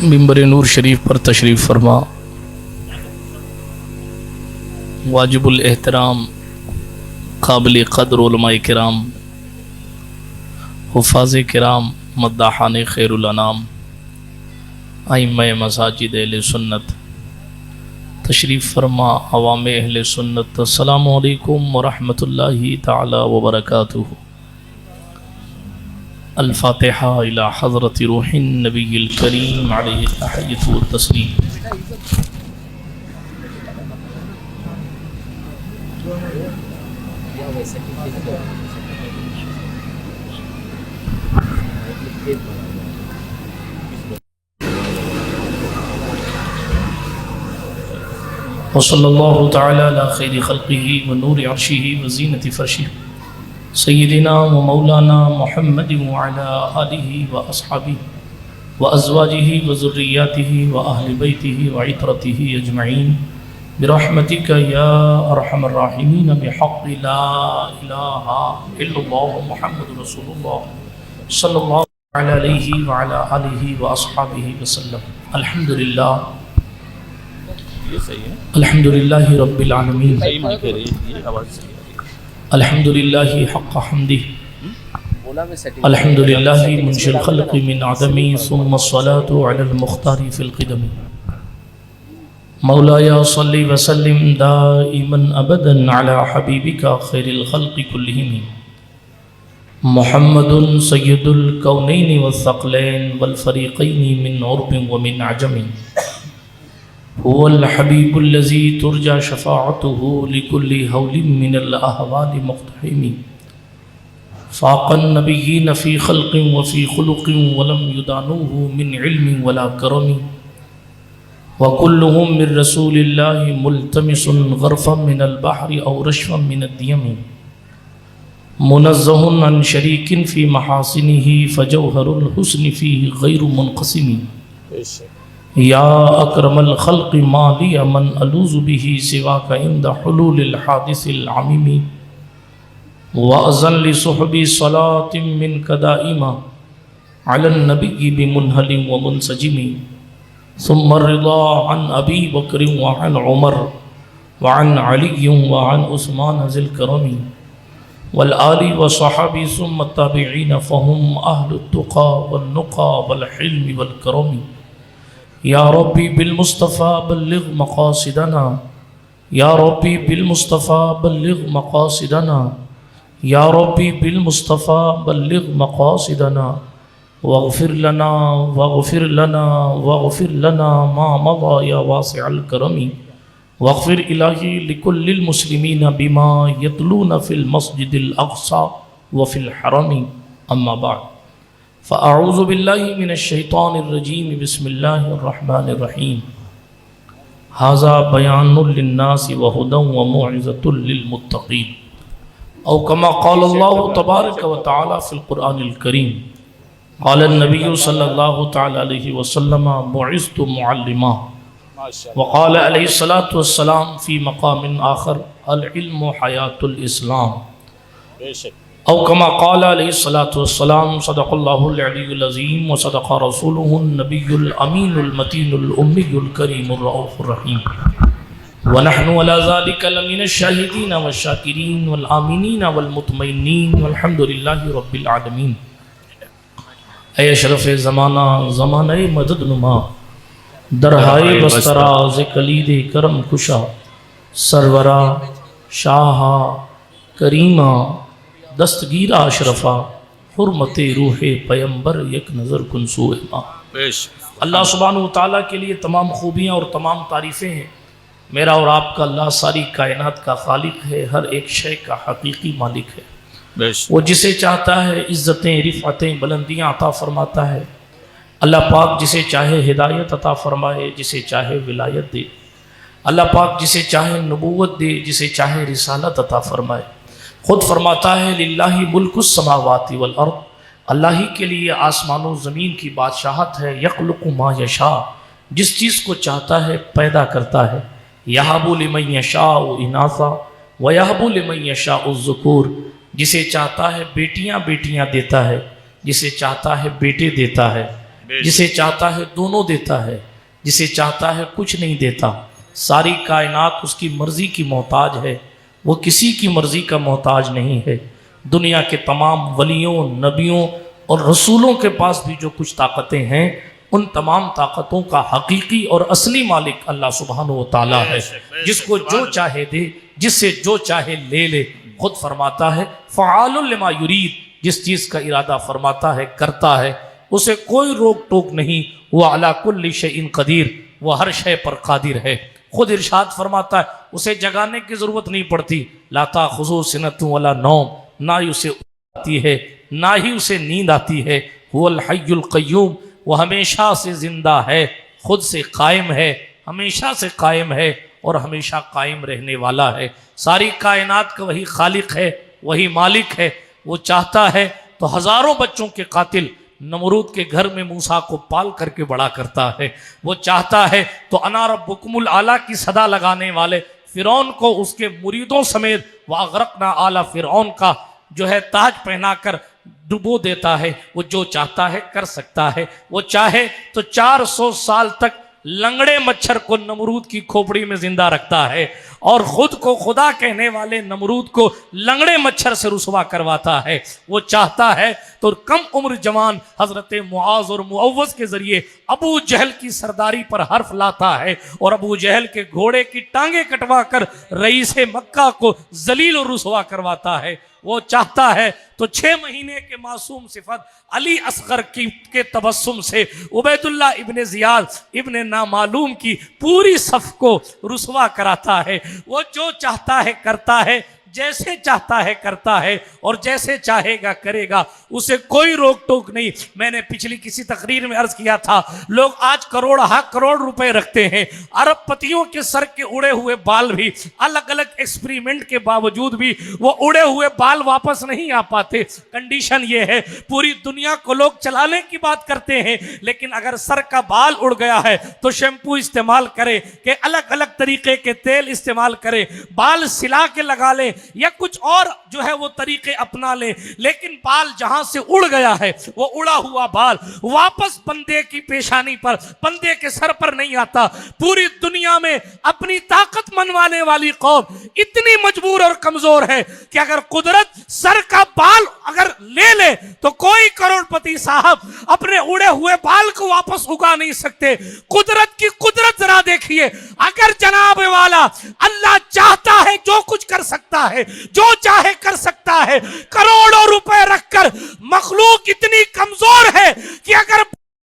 मिंबर नूर शरीफ पर तशरीफ़ फरमा। वाजिबुल एहतराम काबिल क़द्र उलमाए किराम, हुफ़ाज़ किराम, मद्दाहान खैरुल अनाम, आइम्मा मसाजिद अहले सुन्नत, तशरीफ़ फरमा अवाम अहले सुन्नत। अस्सलामु अलैकुम व रहमतुल्लाहि तआला व बरकातुहू। अल-फ़ातिहा इला हज़रति रूहिन नबिय्यिल करीम अलैहि तहय्युतु व तस्लीम। वसल्लल्लाहु तआला अला खैरि खल्क़िही व नूरि अर्शिही व ज़ीनति फ़र्शिही सय्यदिना व मौलाना मुहम्मदिन व अला आलिही व अस्हाबिही व अज़वाजिही व ज़ुर्रिय्यातिही व अहलि बैतिही व इतरतिही अजमईन बिरहमतिका या अरहमर राहिमीन बिहक़्क़ि ला इलाहा इल्लल्लाह मुहम्मदुर रसूलुल्लाह सल्लल्लाहु अलैहि व अला आलिही व अस्हाबिही वसल्लम। अल्हम्दुलिल्लाह अल्हम्दुलिल्लाहि रब्बिल आलमीन, अल्हम्दुलिल्लाहि हक़्क़ हम्दिही, अल्हम्दुलिल्लाहि मुनशिल खल्क़ि मिन अदमी सुम्मा अस्सलातु अलल मुख्तारि फ़िल क़िदमी। मौलाया सल्लि व सल्लिम दाइमन अबदन अला हबीबिका खैरिल खल्क़ि कुल्लिहिम मुहम्मदुन सय्यदुल कौनैनि वस्सक़लैन वल फ़रीक़ैनि मिन उर्बिन व मिन अजमी। हुवल हबीबुल्लज़ी तुरजा शफ़ाअतुहु लिकुल्लि हौलिन मिनल अहवालि मुक़्तहिमी। फ़ाक़न नबिय्यीन फ़ी ख़ल्क़िन व फ़ी ख़ुलुक़िन व लम युदानूहु मिन इल्मिन वला करमी। व कुल्लुहुम मिन रसूलिल्लाहि मुल्तमिसुन ग़रफ़न मिनल बहरि औ रशफ़न मिनद दियमी। मुनज़्ज़हुन अन शरीकिन फ़ी महासिनिही फ़जौहरुल हुस्नि फ़ीहि ग़ैरु मुनक़सिमी। या अकरमल ख़ल्क़ि मा लिया मन अलूज़ु बिही सिवाका इंदा हुलूलिल हादिसिल अमीमी। व अज़न लि सुहबी सलातिन मिनका दाइमा अलन नबिय्यि बिमुनहलिन व मुनसजिमी। सुम्मा रिज़ा अन अबी बकर व अन उमर व अन अली व अन उस्मान ज़िल करमी वल आलि व सहाबी सुम्मा ताबिईन फ़हुम अहलुत तुक़ा वन नुक़ा वल हिल्मि वल करमी। या रब्बी बिल मुस्तफ़ा बल्लिग़ मक़ासिदना, या रब्बी बिल मुस्तफ़ा बल्लिग़ मक़ासिदना, या रब्बी बिल मुस्तफ़ा बल्लिग़ मक़ासिदना। वग़फ़िर लना वग़फ़िर लना वग़फ़िर लना मा मज़ा या वासिअल करमी। वग़फ़िर इलाही लिकुल्लिल मुस्लिमीन बिमा यतलून फ़िल मस्जिदिल अक़सा व फ़िल हरमी। अम्मा बाद फ़अऊज़ु बिल्लाहि मिनश शैतानिर रजीम। बिस्मिल्लाहिर रहमानिर रहीम। हाज़ा बयानुल लिन्नासि व हुदन व मौइज़तुल लिल मुत्तक़ीन। औ कमा क़ाला अल्लाहु तबारक व तआला फ़िल क़ुरआनिल करीम। क़ाला नबिय्यु सल्लल्लाहु तआला अलैहि वसल्लम बुइस्तु मुअल्लिमा। व क़ाला अलैहिस्सलातु वस्सलाम फ़ी मक़ामिन आख़र अल इल्मु हयातुल इस्लाम। औ कमा क़ाला अलैहिस्सलातु वस्सलाम सदक़ल्लाहुल अलियुल अज़ीम व सदक़ रसूलुहुन नबियुल अमीनुल मतीनुल उम्मियुल करीमुर रऊफ़ुर रहीम। व नहनु अला ज़ालिका लमिनश शाहिदीन वश शाकिरीन वल आमिनीन वल मुतमइन्नीन वल्हम्दुलिल्लाहि रब्बिल आलमीन। ऐ अशरफ़ ज़माना ज़माने मदद नुमा दरहाए बस्तरा ज़े कलीदे करम कुशा सरवरा शाहा करीमा दस्तगीरा अशरफ़ा हुर्मते रूहे पैगंबर एक नज़र कुनसूए माँ। अल्लाह सुब्हानहू तआला के लिए तमाम खूबियाँ और तमाम तारीफ़ें हैं। मेरा और आपका अल्लाह सारी कायनात का खालिक है, हर एक शय का हकीकी मालिक है। वो जिसे चाहता है इज़्ज़तें रिफ़अतें बुलंदियाँ अता फ़रमाता है। अल्लाह पाक जिसे चाहे हिदायत अता फ़रमाए, जिसे चाहे विलायत दे। अल्लाह पाक जिसे चाहे नबूवत दे, जिसे चाहे रिसालत अता फ़रमाए। ख़ुद फरमाता है लिल्लाहि मुल्कुस समावाति वल अर्द, अल्लाह ही के लिए आसमानों ज़मीन की बादशाहत है। यख़्लुक़ु मा यशा, जिस चीज़ को चाहता है पैदा करता है। यहबु लिमन यशाउ इनासा व यहबु लिमन यशाउ ज़ुकूर, जिसे चाहता है बेटियां बेटियां देता है, जिसे चाहता है बेटे देता है। जिसे चाहता है दोनों देता है, जिसे चाहता है कुछ नहीं देता। सारी कायनात उसकी मर्ज़ी की मोहताज है, वो किसी की मर्ज़ी का मोहताज नहीं है। दुनिया के तमाम वलियों, नबियों और रसूलों के पास भी जो कुछ ताकतें हैं, उन तमाम ताकतों का हकीकी और असली मालिक अल्लाह सुब्हानहू व तआला है। जिसको जो चाहे दे, जिससे जो चाहे ले ले। खुद फरमाता है फ़आलुल लिमा युरीद, जिस चीज़ का इरादा फरमाता है करता है, उसे कोई रोक टोक नहीं। वह अला कुल्लि शैइन कदीर, वह हर शय पर कादिर है। खुद इरशाद फरमाता है उसे जगाने की ज़रूरत नहीं पड़ती। ला ताख़ुज़ुहु सिनतुन वला नौम, ना ही उसे आती है ना ही उसे नींद आती है। हुवल हय्युल क़य्यूम, वह हमेशा से ज़िंदा है, खुद से कायम है, हमेशा से कायम है और हमेशा कायम रहने वाला है। सारी कायनात का वही खालिक है, वही मालिक है। वो चाहता है तो हज़ारों बच्चों के कातिल नमरूद के घर में मूसा को पाल करके बड़ा करता है। वो चाहता है तो अना रब्बुकुमुल आला की सदा लगाने वाले फ़िरौन को उसके मुरीदों समेत वागरकना आला फ़िरौन का जो है ताज पहनाकर डुबो देता है। वो जो चाहता है कर सकता है। वो चाहे तो 400 साल तक लंगड़े मच्छर को नमरूद की खोपड़ी में जिंदा रखता है और खुद को खुदा कहने वाले नमरूद को लंगड़े मच्छर से रुसवा करवाता है। वो चाहता है तो कम उम्र जवान हजरत मुआज और मुअव्वज के जरिए अबू जहल की सरदारी पर हर्फ लाता है और अबू जहल के घोड़े की टांगे कटवा कर रईस मक्का को जलील और रुसवा करवाता है। वो चाहता है तो 6 महीने के मासूम सिफत अली असगर के तबस्सुम से उबैदुल्लाह इब्ने जियाद इब्ने नामालूम की पूरी सफ को रुसवा कराता है। वो जो चाहता है करता है, जैसे चाहता है करता है और जैसे चाहेगा करेगा। उसे कोई रोक टोक नहीं। मैंने पिछली किसी तकरीर में अर्ज किया था, लोग आज करोड़ रुपए रखते हैं। अरबपतियों के सर के उड़े हुए बाल भी अलग अलग एक्सपेरिमेंट के बावजूद भी वो उड़े हुए बाल वापस नहीं आ पाते। कंडीशन ये है, पूरी दुनिया को लोग चलाने की बात करते हैं, लेकिन अगर सर का बाल उड़ गया है तो शैम्पू इस्तेमाल करे कि अलग अलग तरीके के तेल इस्तेमाल करे, बाल सिला के लगा ले या कुछ और जो है वो तरीके अपना ले। लेकिन बाल जहां से उड़ गया है, वो उड़ा हुआ बाल वापस बंदे की पेशानी पर, बंदे के सर पर नहीं आता। पूरी दुनिया में अपनी ताकत मनवाने वाली कौम इतनी मजबूर और कमजोर है कि अगर कुदरत सर का बाल अगर ले तो कोई करोड़पति साहब अपने उड़े हुए बाल को वापस उगा नहीं सकते। कुदरत की कुदरत जरा देखिए। अगर जनाब वाला अल्लाह चाहता है जो कुछ कर सकता है, जो चाहे कर सकता है। करोड़ों रुपए रखकर मखलूक इतनी कमजोर है कि अगर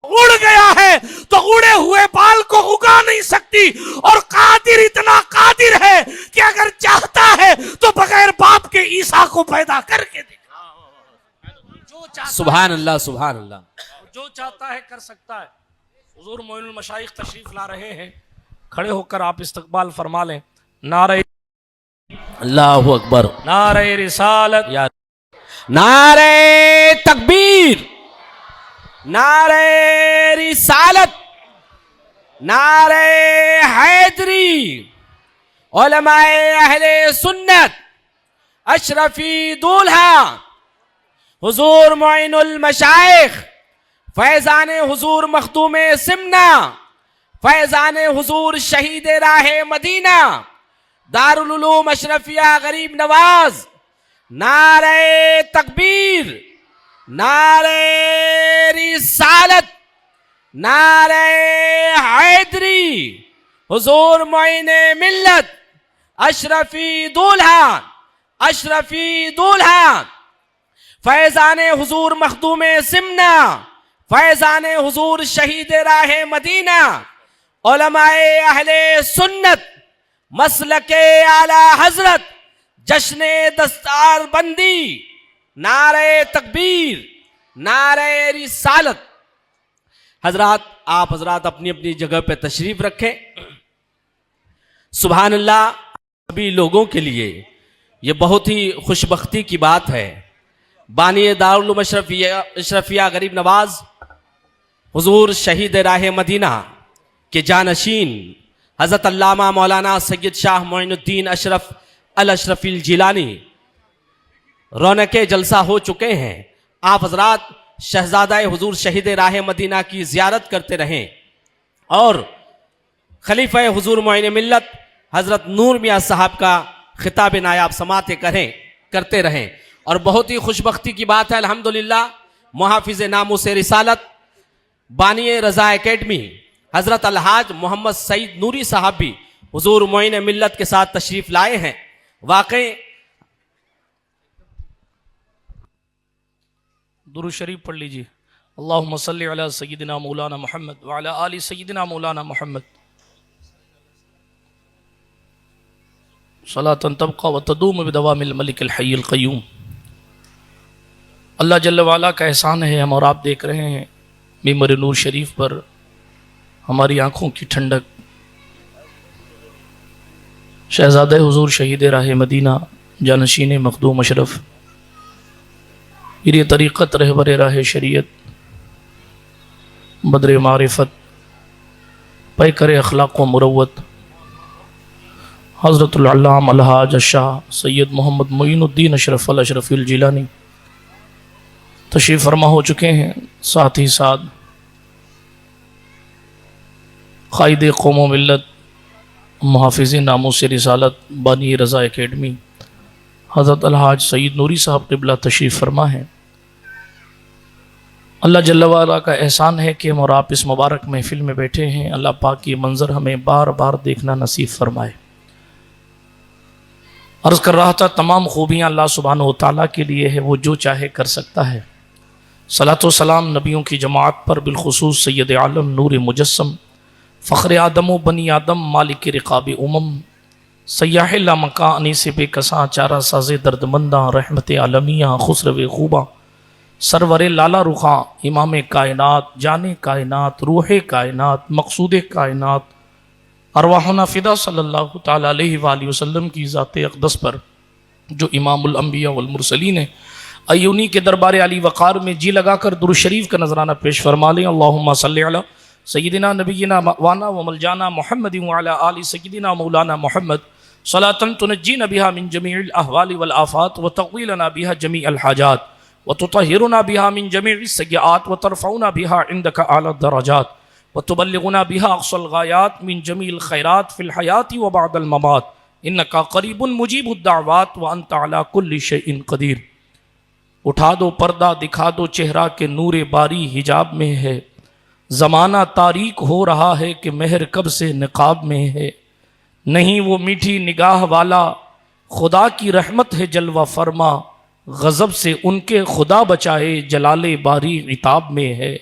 उड़ गया है तो उड़े हुए बाल को उगा नहीं सकती। और कादिर इतना कादिर है कि अगर चाहता है तो बगैर बाप के ईसा को पैदा करके दिखा। सुभान अल्लाह, सुभान अल्लाह। जो चाहता है कर सकता है। हुजूर मोइनुल मशाइख तशरीफ ला रहे हैं, खड़े होकर आप इस्तकबाल फरमा लें। नारे अल्लाहु अकबर, नारे रिसालत, नारे तकबीर, नारे रिसालत, नारे हैदरी, उलमाए अहले सुन्नत, अशरफी दूल्हा हुजूर मोइनुल मशाइख, फैजान हुजूर मखदूम सिमना, फैजान हुजूर शहीद राहे मदीना, दारुल उलूम अशरफिया गरीब नवाज। नारे तकबीर, नारे रिसालत, नारे हैदरी, हुजूर मोइने मिल्लत, अशरफी दूल्हा, अशरफी दूल्हा, फैजान हुजूर मखदूम सिमना, फैजान हुजूर शहीद राहे मदीना, उलमाए अहले सुन्नत, मसलके आला हजरत, जश्ने दस्तार बंदी। नारे तकबीर, नारे रिसालत। हजरात, आप हजरात अपनी अपनी जगह पे तशरीफ रखें। सुभान अल्लाह। सभी लोगों के लिए ये बहुत ही खुशबख्ती की बात है। बानी दारुल उलूम अशरफिया गरीब नवाज हुजूर शहीद राह मदीना के जानशीन हज़रत अल्लामा मौलाना सैयद शाह मोइनुद्दीन अशरफ अल अशरफिल जिलानी रौनके जलसा हो चुके हैं। आप हजरात शहजादा हुजूर शहीद राह मदीना की ज़ियारत करते रहें और खलीफा हुजूर मोइन मिल्लत हज़रत नूर मियाँ साहब का खिताब नायाब समाते करते रहें। और बहुत ही खुशबख्ती की बात है अल्हम्दुलिल्लाह, मुहाफिज़ नामुस रिसालत बानी रज़ा एकेडमी हज़रत अलहाज मोहम्मद सईद नूरी साहब भी हुजूर मोइन मिल्लत के साथ तशरीफ़ लाए हैं। वाकई दुरूद शरीफ पढ़ लीजिए। अल्लाहुम्मा सल्लि अला सय्यिदिना मौलाना मुहम्मद व अला आलि सय्यिदिना मौलाना मुहम्मद सलातन तबका व तदूम बिदवामिल मलिकिल हय्यिल क़य्यूम। अल्लाह जल्ल वाला का एहसान है, हम और आप देख रहे हैं मिंबर नूर शरीफ पर हमारी आँखों की ठंडक शहजादे हुजूर शहीद राह मदीना जानशीन मखदूम अशरफ पीर तरीक़त रहबर राह शरीयत बदर मारिफत पैकर अखलाक़ व मुरव्वत हज़रतुल अल्लाम अलहाज शाह सैयद मोहम्मद मोइनुद्दीन अशरफ अल अशरफिल जिलानी तशरीफ़ फरमा हो चुके हैं। साथ ही साथ क़ाइद क़ौम मिल्लत मुहाफ़िज़ नामुस रिसालत बानी रज़ा एकेडमी हज़रत अलहाज सईद नूरी साहब क़िबला तशरीफ़ फरमा है। अल्लाह जल्ल वाला का एहसान है कि हम और आप इस मुबारक महफ़िल में बैठे हैं। अल्लाह पाक की मंज़र हमें बार बार देखना नसीब फरमाए। अर्ज़ कर रहा था, तमाम खूबियाँ अल्लाह सुब्हानहु व तआला के लिए है, वो जो चाहे कर सकता है। सलातो सलाम नबियों की जमात पर बिलखुसूस सैयद आलम नूर मुजस्सम फ़ख्र आदम व बनी आदम मालिक रिक़ाब उमम सयाह लामका अनीस बेकसा चारा साज़े दर्दमंदा रहमत आलमिया खुसरव खूबा सरवर लाला रुखा इमाम कायनात जाने कायनात रूह कायनात मकसूद कायनात अरवाहना फ़िदा सल्लल्लाहु तआला अलैहि वसल्लम की ज़ात अक़दस पर जो इमामुल अंबिया वल मुरसलीन है, अयूनी के दरबार अली वक़ार में जी लगाकर दुरूद शरीफ का नजराना पेश फरमा लें। अल्लाहुम्मा सल्लि अला सय्यिदिना नबिय्यिना वाना व मलजाना मुहम्मदिन व अला आलि सय्यिदिना मौलाना मुहम्मद सलातन तुनज्जीना बिहा मिन जमीइल अहवालि वल आफ़ात व तक़वीलना बिहा जमीअल हाजात व तुतहिरुना बिहा मिन जमीइस सय्यआत व तरफ़उना बिहा इंदका आला दरजात व तुबल्लिगुना बिहा अक़सल गायात मिन जमीइल खैरात फ़िल हयाति व बअदल ममात इन्नका क़रीबुन मुजीबुद दाअवात व अंता अला कुल्लि शैइन क़दीर। उठा दो पर्दा, दिखा दो चेहरा के नूरे बारी हिजाब में है। ज़माना तारीक हो रहा है कि मेहर कब से निकाब में है। नहीं वो मीठी निगाह वाला खुदा की रहमत है जलवा फरमा, गज़ब से उनके खुदा बचाए जलाले बारी इताब में है।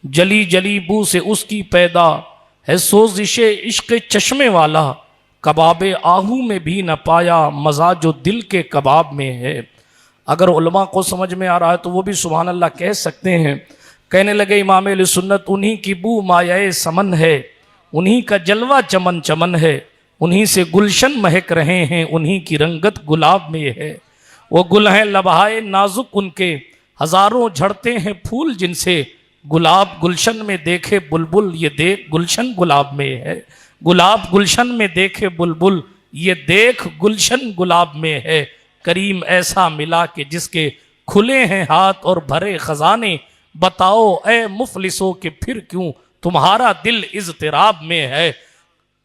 जली जली बू से उसकी पैदा है सोजिशे इश्क़ चश्मे वाला, कबाबे आहू में भी न पाया मज़ा जो दिल के कबाब में है। अगर उलमा को समझ में आ रहा है तो वो भी सुभान अल्लाह कह सकते हैं। कहने लगे इमाम अहले सुन्नत, उन्हीं की बू मायाए समन है, उन्हीं का जलवा चमन चमन है, उन्हीं से गुलशन महक रहे हैं, उन्हीं की रंगत गुलाब में है। वो गुल हैं लबहाए नाजुक उनके, हज़ारों झड़ते हैं फूल जिनसे, गुलाब गुलशन में देखे बुलबुल ये देख गुलशन गुलाब में है। गुलाब गुलशन में देखे बुलबुल ये देख गुलशन गुलाब में है। करीम ऐसा मिला कि जिसके खुले हैं हाथ और भरे खजाने, बताओ ए मुफलिसों के फिर क्यों तुम्हारा दिल इज़्तिराब में है।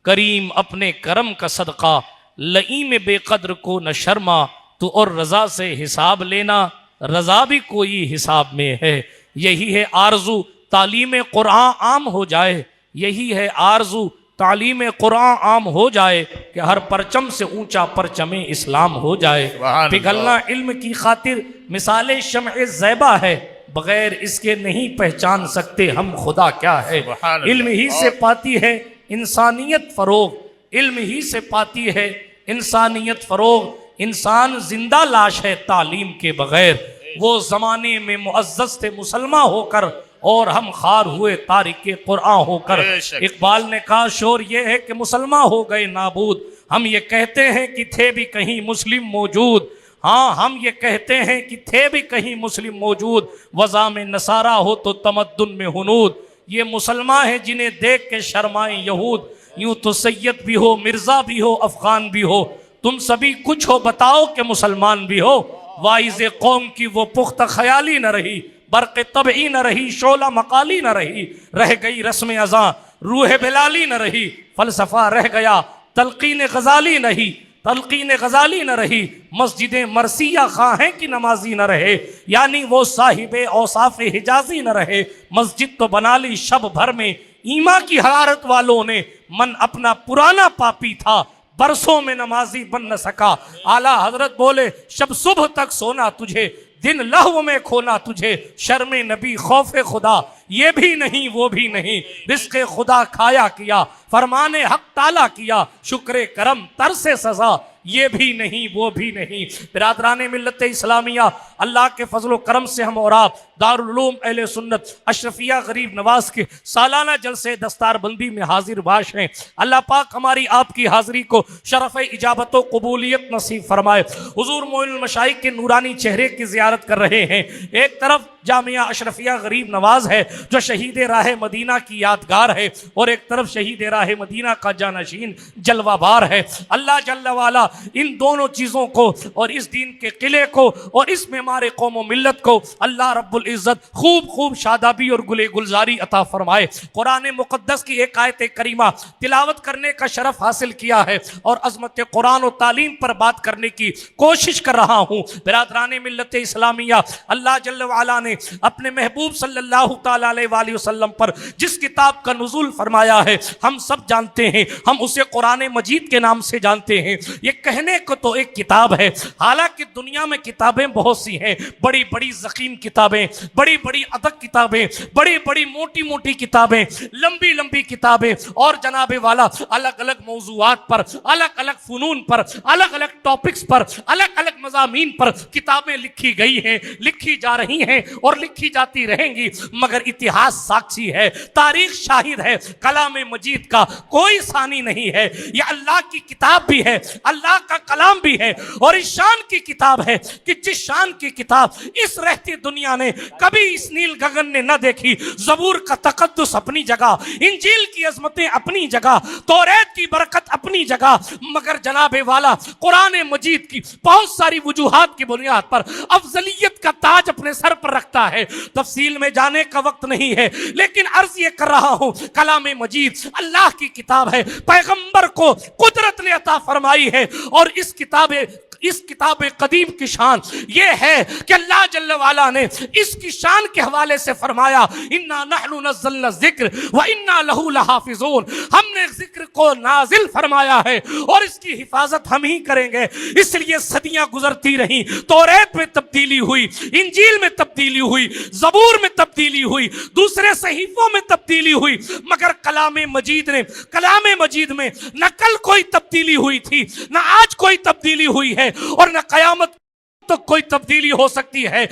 करीम अपने करम का सदका लई में बेकद्र को न शर्मा, तो और रज़ा से हिसाब लेना, रज़ा भी कोई हिसाब में है। यही है आरजू तालीम कुरान आम हो जाए, यही है आरजू तालीम कुरान आम हो जाए कि हर परचम से ऊंचा परचम इस्लाम हो जाए। पिघलना इल्म की खातिर मिसाले शम्अ ज़ैबा है, बगैर इसके नहीं पहचान सकते हम खुदा क्या है। इल्म ही से पाती है इंसानियत फरोग, इल्म ही से पाती है इंसानियत फरोग। इंसान जिंदा लाश है तालीम के बगैर। वो ज़माने में मुअज़्ज़ज़ थे मुसलमान होकर, और हम खार हुए तारिके कुरान होकर। इकबाल ने कहा शोर ये है कि मुसलमान हो गए नाबूद, हम ये कहते हैं कि थे भी कहीं मुस्लिम मौजूद। हाँ, हम ये कहते हैं कि थे भी कहीं मुस्लिम मौजूद। वज़ा में नसारा हो तो तमद्दुन में हुनूद, ये मुसलमान हैं जिन्हें देख के शर्माए यहूद। यूँ तो सैयद भी हो, मिर्ज़ा भी हो, अफ़गान भी हो, तुम सभी कुछ हो बताओ कि मुसलमान भी हो। वाइज़ कौम की वो पुख्ता ख्याली न रही, बरक़ तबई न रही, शोला मकाली न रही, रह गई रस्म अज़ां, रूह बिलाली न रही, फ़लसफ़ा रह गया, तलक़ीन गज़ाली नहीं, तलक़ीन गज़ाली न रही, मस्जिद मरसिया खां हैं कि नमाजी न रहे, यानी वो साहिबे औसाफ हिजाजी न रहे। मस्जिद तो बना ली शब भर में, ईमा की हरारत वालों ने, मन अपना पुराना पापी था, बरसों में नमाजी बन न सका। आला हजरत बोले, शब सुबह तक सोना तुझे, दिन लहव में खोना तुझे, शर्म नबी खौफ खुदा, ये भी नहीं वो भी नहीं, रिज़्क़ खुदा खाया किया, फरमाने हक ताला किया, शुक्र करम तर से सजा, ये भी नहीं वो भी नहीं। बिरादराने मिल्लत इस्लामिया, अल्लाह के फजल करम से हम और आप दारुल उलूम अहले सुन्नत अशरफिया गरीब नवाज के सालाना जलसे दस्तारबंदी में हाजिर बाश हैं। अल्लाह पाक हमारी आपकी हाजिरी को शरफ़ इजाबत व कबूलियत नसीब फरमाए। हुजूर मोइनुल मशाइख के नूरानी चेहरे की ज़ियारत कर रहे हैं। एक तरफ जामिया अशरफिया गरीब नवाज है जो शहीद राह मदीना की यादगार है, और एक तरफ शहीद राह मदीना का जानशीन जलवाबार है। अल्लाह जल्ला वाला इन दोनों चीज़ों को और इस दीन के किले को और इस मेमार कौम व मिल्लत को अल्लाह रब्बुल इज़्ज़त खूब खूब शादाबी और गुले गुलजारी अता फरमाए। कुरान मुक़द्दस की एक आयत करीमा तिलावत करने का शरफ हासिल किया है और अज़मत कुरान और तालीम पर बात करने की कोशिश कर रहा हूँ। बिरादराने मिल्लत इस्लामिया, अल्लाह जल्ल वाला ने अपने महबूब सल्लल्लाहु तआला अलैहि वसल्लम पर जिस किताब का नुज़ूल फरमाया है हम सब जानते हैं, हम उसे कुरान मजीद के नाम से जानते हैं। ये कहने को तो एक किताब है, हालांकि दुनिया में किताबें बहुत सी हैं, बड़ी बड़ी ज़कीम किताबें, बड़ी बड़ी अदब किताबें, बड़ी बड़ी मोटी मोटी किताबें, लंबी लंबी किताबें, और जनाबे वाला अलग अलग मौज़ूआत पर, अलग अलग फ़ुनून पर, अलग अलग टॉपिक्स पर, अलग अलग मज़ामीन पर किताबें लिखी गई हैं, लिखी जा रही हैं और लिखी जाती रहेंगी। मगर इतिहास साक्षी है, तारीख शाहिद है, कलाम मजीद का कोई सानी नहीं है। यह अल्लाह की किताब भी है, अल्लाह का कलाम भी है, और इस शान की किताब है कि जिस शान की किताब इस रहती दुनिया ने कभी इस नील गगन ने न देखी। ज़बूर का तक़द्दुस अपनी जगह, इंजील की अज़मतें अपनी जगह, तौरात की बरकत अपनी जगह, मगर जनाबे वाला कुरान मजीद की बहुत सारी वजूहात की बुनियाद पर अफजलियत का ताज अपने सर पर रखता है। तफसील में जाने का वक्त नहीं है, लेकिन अर्ज ये कर रहा हूं, कलाम मजीद अल्लाह की किताब है, पैगंबर को कुदरत ने अता फरमाई है, और इस किताब कदीम की शान ये है कि अल्लाह जल्ल वाला ने इसकी शान के हवाले से फरमाया, इन्ना नहनु नज़्ज़लना ज़िक्र व इन्ना लहू लहाफ़िज़ून, हमने जिक्र को नाजिल फरमाया है और इसकी हिफाजत हम ही करेंगे। इसलिए सदियां गुजरती रहीं, तौरात में तब्दीली हुई, इंजील में तब्दीली हुई, ज़बूर में तब्दीली हुई, दूसरे सहीफों में तब्दीली हुई, मगर कलाम मजीद में न कल कोई तब्दीली हुई थी, न आज कोई तब्दीली हुई है, और न कयामत तो कोई तब्दीली हो सकती है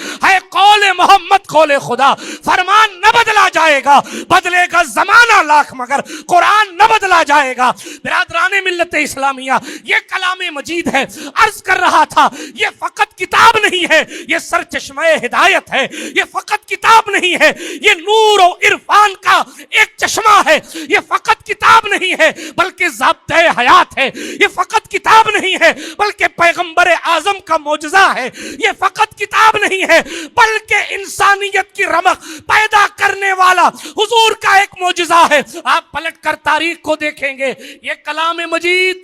कौले मोहम्मद कौले खुदा। फरमान न बदला जाएगा, बदलेगा जमाना लाख, मगर कुरान न बदला जाएगा। बिरादराने मिल्लत इस्लामिया, ये कलाम मजीद है। अर्ज कर रहा था, ये फकत किताब नहीं है, ये सर चश्मे हिदायत है। ये फकत किताब नहीं है, ये नूर और इरफान का एक चश्मा है। ये फकत किताब नहीं है, बल्कि ज़ाब्ते हयात है। ये फकत किताब नहीं है, बल्कि पैगंबर आजम का मोजज़ा है। ये फकत किताब नहीं है, बल्कि इंसानियत की रमक पैदा करने वाला हुजूर का एक मोजज़ा है। आप पलट कर तारीख को देखेंगे, ये कलाम मजीद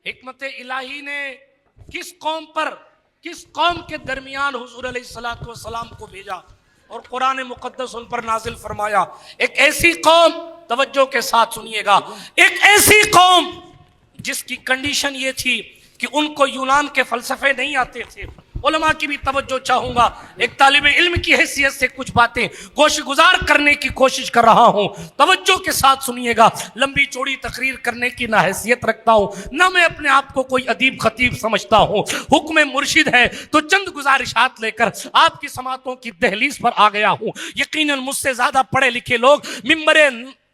हिकमत इलाही ने किस कौम के दरमियान हुजूर अलैहिस्सलातु वस्सलाम को भेजा और कुरान मुक़द्दस उन पर नाजिल फरमाया। एक ऐसी कौम, तवज्जो के साथ सुनिएगा, एक ऐसी कौम जिसकी कंडीशन ये थी कि उनको यूनान के फलसफे नहीं आते थे। उलमा की भी तवज्जो चाहूंगा, एक तालिब इल्म की हैसियत से कुछ बातें गोश गुजार करने की कोशिश कर रहा हूं, तवज्जो के साथ सुनिएगा। लंबी चौड़ी तकरीर करने की ना हैसियत रखता हूं, ना मैं अपने आप को कोई अदीब खतीब समझता हूं। हुक्म मुर्शिद है तो चंद गुजारिशात लेकर आपकी समातों की दहलीज पर आ गया हूं। यकीनन मुझसे ज्यादा पढ़े लिखे लोग मिंबरे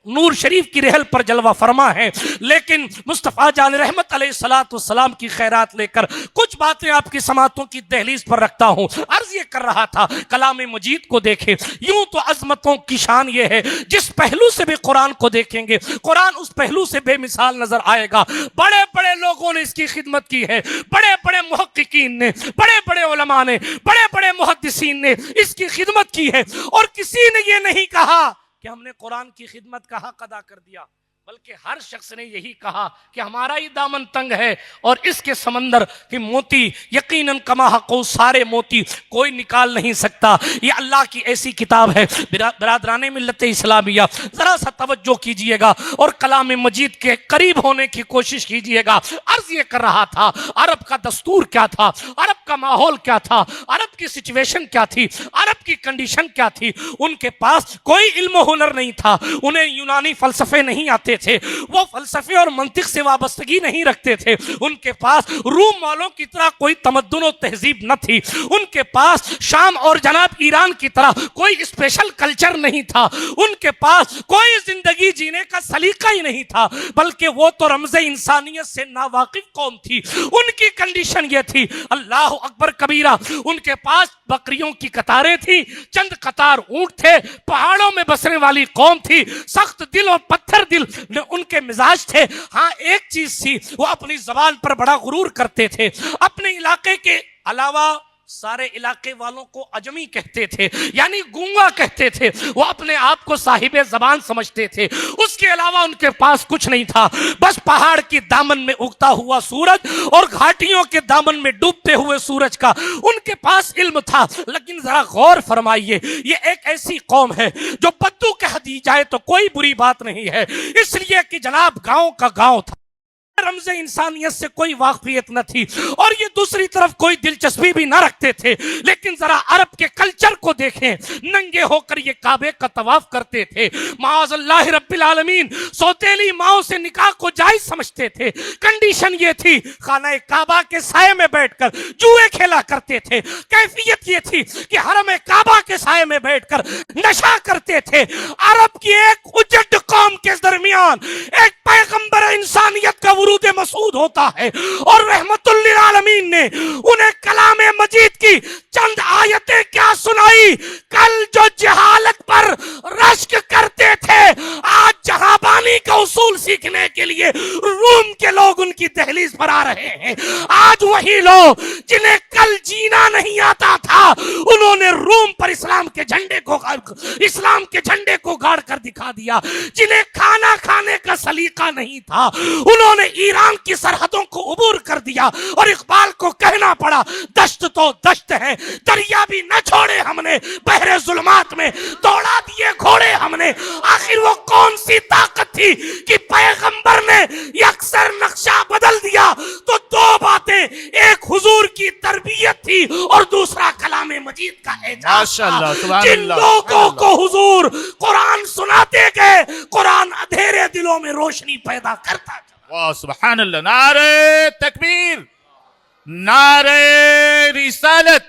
नूर शरीफ की रहल पर जलवा फरमा है, लेकिन मुस्तफ़ा जान रहमत अलैहिस्सलाम की खैरात लेकर कुछ बातें आपकी समातों की दहलीज पर रखता हूं। अर्ज ये कर रहा था, कलाम मजीद को देखें, यूं तो अजमतों की शान ये है, जिस पहलू से भी कुरान को देखेंगे कुरान उस पहलू से बेमिसाल नजर आएगा। बड़े बड़े लोगों ने इसकी खिदमत की है, बड़े बड़े मुहक्किकीन ने, बड़े बड़े उलमा ने, बड़े बड़े मुहद्दिसीन ने इसकी खिदमत की है, और किसी ने ये नहीं कहा कि हमने कुरान की खिदमत का हक अदा कर दिया, बल्कि हर शख्स ने यही कहा कि हमारा ही दामन तंग है और इसके समंदर के मोती यकीनन कमा हक़ो सारे मोती कोई निकाल नहीं सकता। ये अल्लाह की ऐसी किताब है। बिरादराने मिल्लत इस्लामिया, जरा सा तवज्जो कीजिएगा और कलाम मजीद के करीब होने की कोशिश कीजिएगा। अर्ज ये कर रहा था, अरब का दस्तूर क्या था, अरब का माहौल क्या था, अरब की सिचुएशन क्या थी, अरब की कंडीशन क्या थी। उनके पास कोई इल्म हुनर नहीं था, उन्हें यूनानी फलसफे नहीं आते थे, वो फलसफे और मंतिक से वाबस्तगी नहीं रखते थे। उनके पास रूम वालों की तरह कोई तमद्दुन और तहजीब न थी, उनके पास शाम और जनाब ईरान की तरह कोई स्पेशल कल्चर नहीं था, उनके पास कोई जिंदगी जीने का सलीका ही नहीं था, बल्कि वो तो रमज़े इंसानियत से नावाकिफ कौम थी। उनकी कंडीशन ये थी, अल्लाह अकबर कबीरा, उनके पास बकरियों की कतारें थी, चंद कतार ऊंट थे, पहाड़ों में बसने वाली कौम थी, सख्त दिल और पत्थर दिल उनके मिजाज थे। हाँ, एक चीज थी, वो अपनी जबान पर बड़ा गुरूर करते थे, अपने इलाके के अलावा सारे इलाके वालों को अजमी कहते थे, यानी गूंगा कहते थे। वो अपने आप को साहिबे जबान समझते थे, उसके अलावा उनके पास कुछ नहीं था, बस पहाड़ की दामन में उगता हुआ सूरज और घाटियों के दामन में डूबते हुए सूरज का उनके पास इल्म था। लेकिन जरा गौर फरमाइए, ये एक ऐसी कौम है जो बद्दू कह दी जाए तो कोई बुरी बात नहीं है, इसलिए कि जनाब गांव का गांव था, रमज़े इंसानियत से कोई वाकफियत न थी, और ये दूसरी तरफ कोई दिलचस्पी भी न रखते थे। लेकिन जरा अरब के कल्चर को देखें, नंगे होकर ये काबे का तवाफ करते थे, माअज़ल्लाह रब्बिल आलमीन सौतेली माओ से निकाह को जायज समझते थे। कंडीशन ये थी, खाना काबा के साये में बैठकर जुए खेला करते थे। कैफियत ये थी कि हरम काबा के साये में बैठकर नशा करते थे। अरब की एक उजड़ कौम के दरमियान एक पैगंबर इंसानियत का वुरूद मसूद होता है, और रहमतुल लिल आलमीन ने उन्हें कलामे मजीद की चंद आयतें क्या सुनाई। कल जो जहालत पर रश्क करते थे, आज जहाबानी का उसूल सीखने के लिए रूम के लोग उनकी दहलीज पर आ रहे हैं। आज वही लोग जिन्हें कल जीना नहीं आता था, उन्होंने रूम पर इस्लाम के झंडे को गाड़ कर दिखा दिया। जिन्हें खाना खाने का सलीका नहीं था, उन्होंने ईरान की सरहदों को उबूर कर दिया, और इकबाल को कहना पड़ा, दश्त तो दश्त है, दरिया भी न छोड़े हमने, बहरे जुल्मात में दौड़ा दिए घोड़े हमने। आखिर वो कौन सी ताकत थी कि पैगंबर ने अक्सर नक्शा बदल दिया? तो दो बातें, एक हुजूर की तरबियत थी और दूसरा कलामे मजीद का एजाज था। जिन लोगों को हुजूर कुरान सुनाते गए, कुरान अंधेरे दिलों में रोशनी पैदा करता था। वाह सुभान अल्लाह, नारे तकबीर, नारे रिसालत,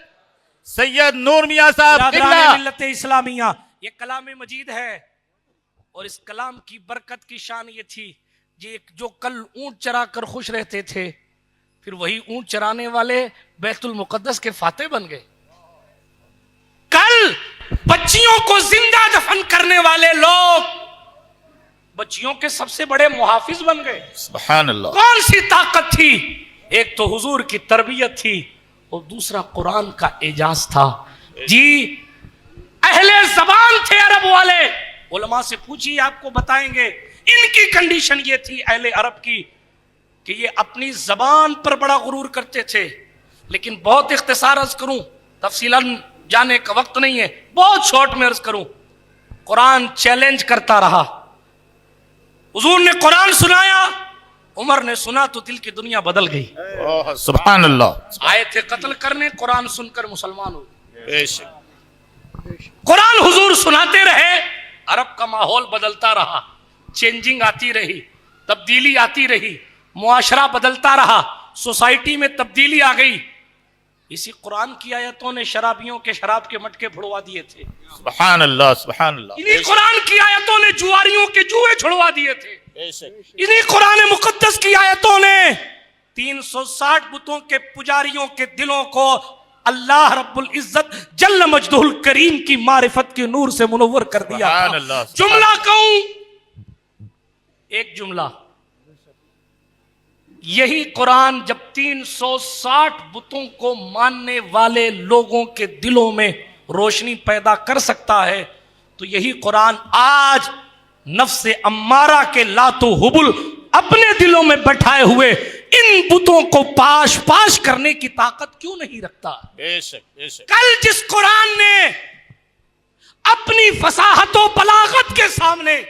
सैयद नूर मियां साहब किबला। मिल्लत इस्लामिया, ये कलाम मजीद है, और इस कलाम की बरकत की शान ये थी, जो कल ऊंट चरा कर खुश रहते थे, फिर वही ऊंट चराने वाले बैतुल मुकद्दस के फाते बन गए। कल बच्चियों को जिंदा दफन करने वाले लोग बच्चियों के सबसे बड़े मुहाफिज बन गए। सुभान अल्लाह। कौन सी ताकत थी? एक तो हुजूर की तरबियत थी और दूसरा कुरान का एजाज था। जी, अहले जबान थे अरब वाले, उलमा से पूछिए आपको बताएंगे। इनकी कंडीशन ये थी अहले अरब की कि ये अपनी जबान पर बड़ा गुरूर करते थे। लेकिन बहुत इख्तिसार अर्ज करूं, तफसीलन जाने का वक्त नहीं है, बहुत शॉर्ट में अर्ज करूं। कुरान चैलेंज करता रहा, हुजूर ने कुरान सुनाया, उमर ने सुना तो दिल की दुनिया बदल गई। सुभान अल्लाह। आए थे कत्ल करने, कुरान सुनकर मुसलमान हो गए। कुरान हुजूर सुनाते रहे, अरब का माहौल बदलता रहा, चेंजिंग आती रही, तब्दीली आती रही, मुआशरा बदलता रहा, सोसाइटी में तब्दीली आ गई। इसी कुरान की आयतों ने शराबियों के शराब के मटके फुड़वा दिए थे। सुभान अल्लाह, सुभान अल्लाह। इन्हीं कुरान की आयतों ने जुआरियों के जुए छुड़वा दिए थे। इन्हीं कुरान मुकद्दस की आयतों ने 360 बुतों के पुजारियों के दिलों को अल्लाह रब्बुल इज्जत जल्ल मजदुल करीम की मारिफत के नूर से मुनव्वर कर दिया। सुभान अल्लाह। जुमला कहूं, एक जुमला, यही कुरान जब 360 बुतों को मानने वाले लोगों के दिलों में रोशनी पैदा कर सकता है, तो यही कुरान आज नफ्से अम्मारा के लातो हुबुल अपने दिलों में बैठाए हुए इन बुतों को पाश पाश करने की ताकत क्यों नहीं रखता? बेशक बेशक। कल जिस कुरान ने अपनी फसाहतों बलागत के सामने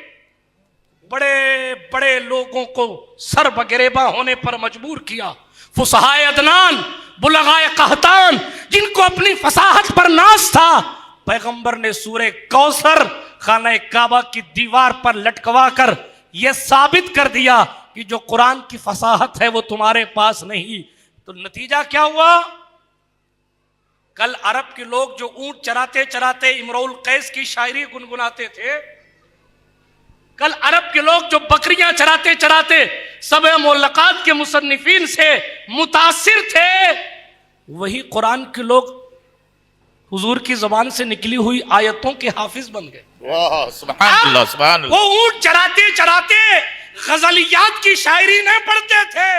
बड़े बड़े लोगों को सर बगरेबा होने पर मजबूर किया, फुसहाए अदनान, बुलगाए कहतान, जिनको अपनी फसाहत पर नाज था, पैगंबर ने सूरे कौसर खाना काबा की दीवार पर लटकवा कर यह साबित कर दिया कि जो कुरान की फसाहत है वो तुम्हारे पास नहीं। तो नतीजा क्या हुआ? कल अरब के लोग जो ऊंट चराते चराते इमरुल कैस की शायरी गुनगुनाते थे, कल अरब के लोग जो बकरियां चराते चराते सब मुल्लकात के मुसन्निफीन से मुतासिर थे, वही कुरान के लोग हुजूर की जबान से निकली हुई आयतों के हाफिज बन गए। वाह, सुभान अल्लाह, सुभान अल्लाह। वो ऊंट चराते चराते गजलियात की शायरी नहीं पढ़ते थे,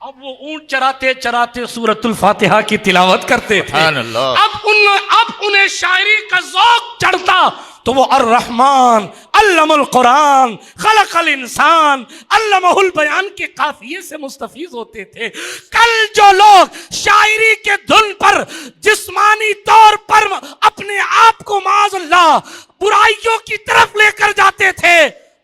अब वो ऊंट चराते चराते सूरतुल फातिहा की तिलावत करते थे। अब उन्हें शायरी का जौक चढ़ता तो वो अर्रहमान अल्लमल कुरान खलकल इंसान अल्लमहुल बयान के काफिये से मुस्तफीज होते थे। कल जो लोग शायरी के धुन पर जिस्मानी तौर पर अपने आप को माज़अल्लाह बुराइयों की तरफ लेकर जाते थे,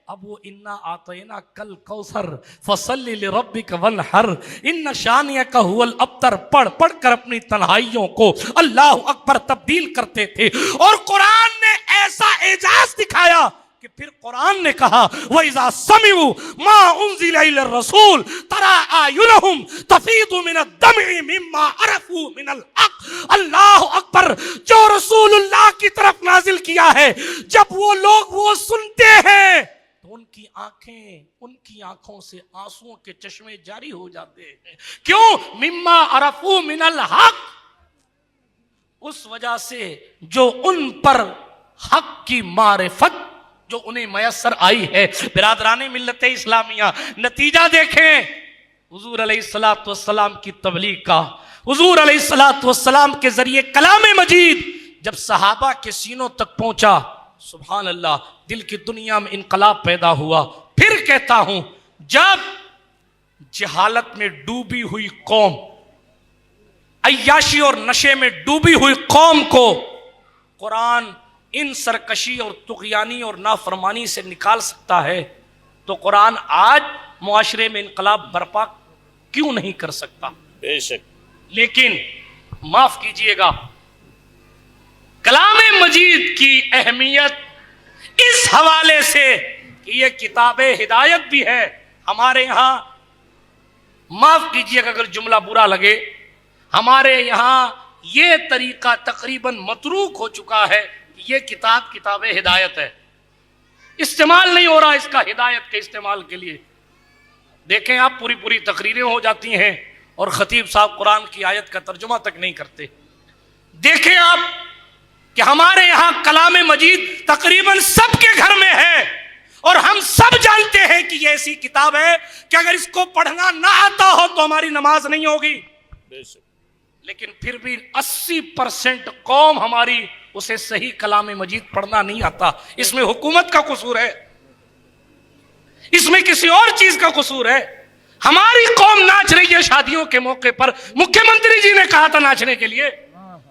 अब वो इन्ना आतैना कल कौसर फसल्ली लिरब्बिका वनहर इन्ना शानियका हुवल अब्तर पढ़ पढ़ कर अपनी तन्हाइयों को अल्लाह अकबर तब्दील करते थे। और कुरान ने ऐसा एजाज दिखाया कि फिर कुरान ने कहा वइज़ा समिउ मा उनज़िला इलर रसूल तरा आयुनहुम तफीदु मिनद-दम'i मिम्मा अरफू मिनल हक़। अल्लाह अकबर, जो रसूलुल्लाह की तरफ नाजिल किया है, जब वो लोग वो सुनते हैं तो उनकी आंखों से आंसुओं के चश्मे जारी हो जाते हैं। क्यों? मिम्मा अरफू मिनल हक, उस वजह से जो उन पर हक की मारिफत जो उन्हें मयसर आई है। बिरादराने मिल्लत इस्लामिया, नतीजा देखें हुजूर अलैहिस्सलातु वस्सलाम की तबलीग का। हुजूर अलैहिस्सलातु वस्सलाम के जरिए कलाम मजीद जब सहाबा के सीनों तक पहुंचा, सुभान अल्लाह, दिल की दुनिया में इनकलाब पैदा हुआ। फिर कहता हूं, जब जहालत में डूबी हुई कौम, अय्याशी और नशे में डूबी हुई कौम को कुरान इन सरकशी और तुग़यानी और नाफरमानी से निकाल सकता है, तो कुरान आज मुआशरे में इनकलाब बर्पा क्यों नहीं कर सकता? बेशक। लेकिन माफ कीजिएगा, कलाम मजीद की अहमियत इस हवाले से कि यह किताबे हिदायत भी है हमारे यहाँ। माफ कीजिएगा अगर जुमला बुरा लगे, हमारे यहाँ यह तरीका तकरीबन मतरूक हो चुका है कि यह किताब किताबे हिदायत है, इस्तेमाल नहीं हो रहा इसका हिदायत के इस्तेमाल के लिए। देखें आप, पूरी पूरी तकरीरें हो जाती हैं और खतीब साहब कुरान की आयत का तर्जुमा तक नहीं करते। देखें आप कि हमारे यहां कलाम मजीद तकरीबन सबके घर में है और हम सब जानते हैं कि ये ऐसी किताब है कि अगर इसको पढ़ना ना आता हो तो हमारी नमाज नहीं होगी। लेकिन फिर भी 80% कौम हमारी उसे सही कलाम मजीद पढ़ना नहीं आता। इसमें हुकूमत का कसूर है, इसमें किसी और चीज का कसूर है। हमारी कौम नाच रही है शादियों के मौके पर, मुख्यमंत्री जी ने कहा था नाचने के लिए,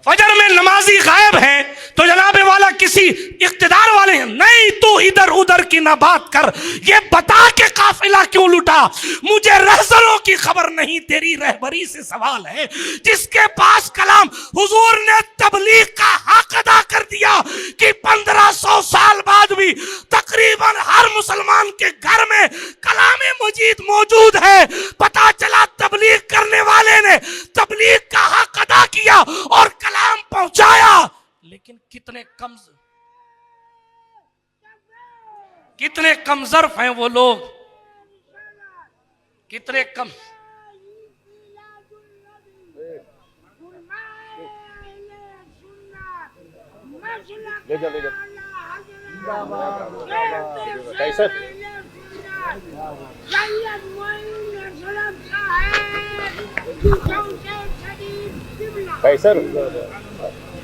फजर में नमाजी गायब है तो जनाबे वाला किसी इख्तिदार वाले हैं, नहीं तू इधर उधर की ना बात कर, ये बता के काफिला क्यों लुटा, मुझे रहज़लों की खबर नहीं, तेरी रहबरी से सवाल है। जिसके पास कलाम, हुजूर ने तबलीग का हक अदा कर दिया कि 1500 साल बाद भी तकरीबन हर मुसलमान के घर में कलाम मजीद मौजूद है। पता चला तबलीग करने वाले ने तबलीग का हक अदा दिया और कलाम पहुंचाया। लेकिन कितने कमजर्फ हैं वो लोग, कितने कम।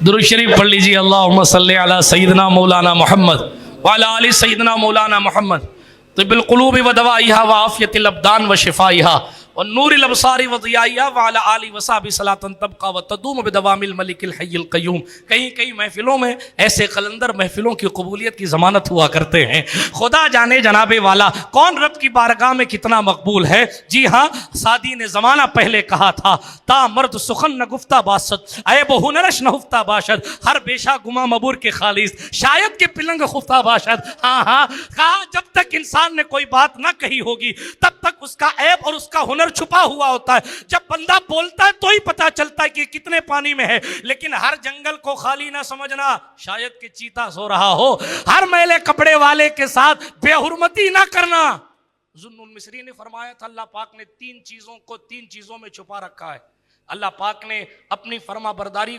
दुरूद शरीफ पढ़ लीजिए। अल्लाहुम्मा सल्ली अला सय्यिदना मौलाना मोहम्मद व अला आलि सय्यिदना मौलाना मोहम्मद तिब्बुल क़ुलूब व दवाइहा व आफ़ियतिल अब्दान व शिफ़ाइहा व नूरिल अबसारि व ज़ियाइहा व अला आलि व सहबि सलातन तबक़ा व तदूम बिदवामिल मलिकिल हय्यिल क़य्यूम। कहीं कहीं महफिलों में ऐसे कलंदर महफिलों की कबूलियत की ज़मानत हुआ करते हैं। खुदा जाने जनाबे वाला कौन रब की बारगाह में कितना मकबूल है। जी हाँ, सादी ने ज़माना पहले कहा था, ता मर्द सुखन न गुफ्ता बासत ऐब हुनरश न हुफ्ता बाशद, हर बेशा गुमा मबूर के खालिस शायद के पिलंग खुफ्ता बाशद। हाँ हाँ, कहा जब तक इंसान ने कोई बात ना कही होगी तब तक उसका ऐब और उसका हुनर छुपा हुआ होता है। जब बंदा बोलता है तो ही पता चलता है कि कितने पानी में है। लेकिन हर जंगल को खाली ना समझना, शायद कि चीता सो रहा हो। हर मैले कपड़े वाले के साथ बेहुरमती ना करना। जुन्नुल मिस्री ने फरमाया था, अल्लाह पाक ने तीन चीजों में छुपा रखा है। अल्लाह पाक ने अपनी फर्माबरदारी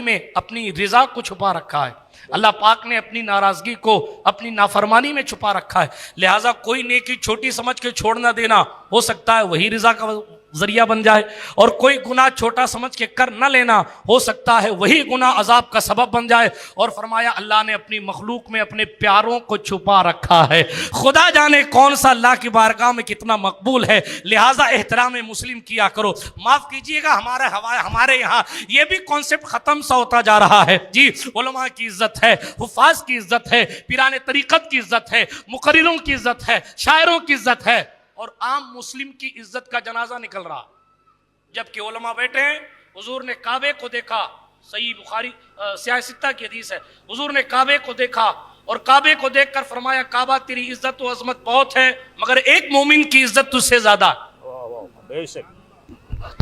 में अपनी रिजा को छुपा रखा है। अल्लाह पाक ने अपनी नाराजगी को अपनी नाफरमानी में छुपा रखा है। लिहाजा कोई नेकी छोटी समझ के छोड़ ना देना, हो सकता है वही रिजा का जरिया बन जाए, और कोई गुनाह छोटा समझ के कर न लेना, हो सकता है वही गुनाह अजाब का सबब बन जाए। और फरमाया अल्लाह ने अपनी मखलूक में अपने प्यारों को छुपा रखा है। खुदा जाने कौन सा अल्लाह की बारगाह में कितना मकबूल है। लिहाजा एहतराम मुस्लिम किया करो। माफ कीजिएगा, हमारे यहाँ ये भी कॉन्सेप्ट खत्म सा होता जा रहा है। जी, उलमा की इज्जत है, हुफाज की इज्जत है, पीराने तरीकत की इज्जत है, मुकर्रिरों की इज्जत है, शायरों की इज्जत है, और आम मुस्लिम की इज्जत का जनाजा निकल रहा। जबकि उलमा बैठे हैं। हुजूर ने काबे को देखा, सही बुखारी सियासित्ता की हदीस है। हुजूर ने काबे को देखा और काबे को देखकर फरमाया, काबा तेरी इज्जत व अजमत बहुत है, मगर एक मोमिन की इज्जत तुझसे ज्यादा।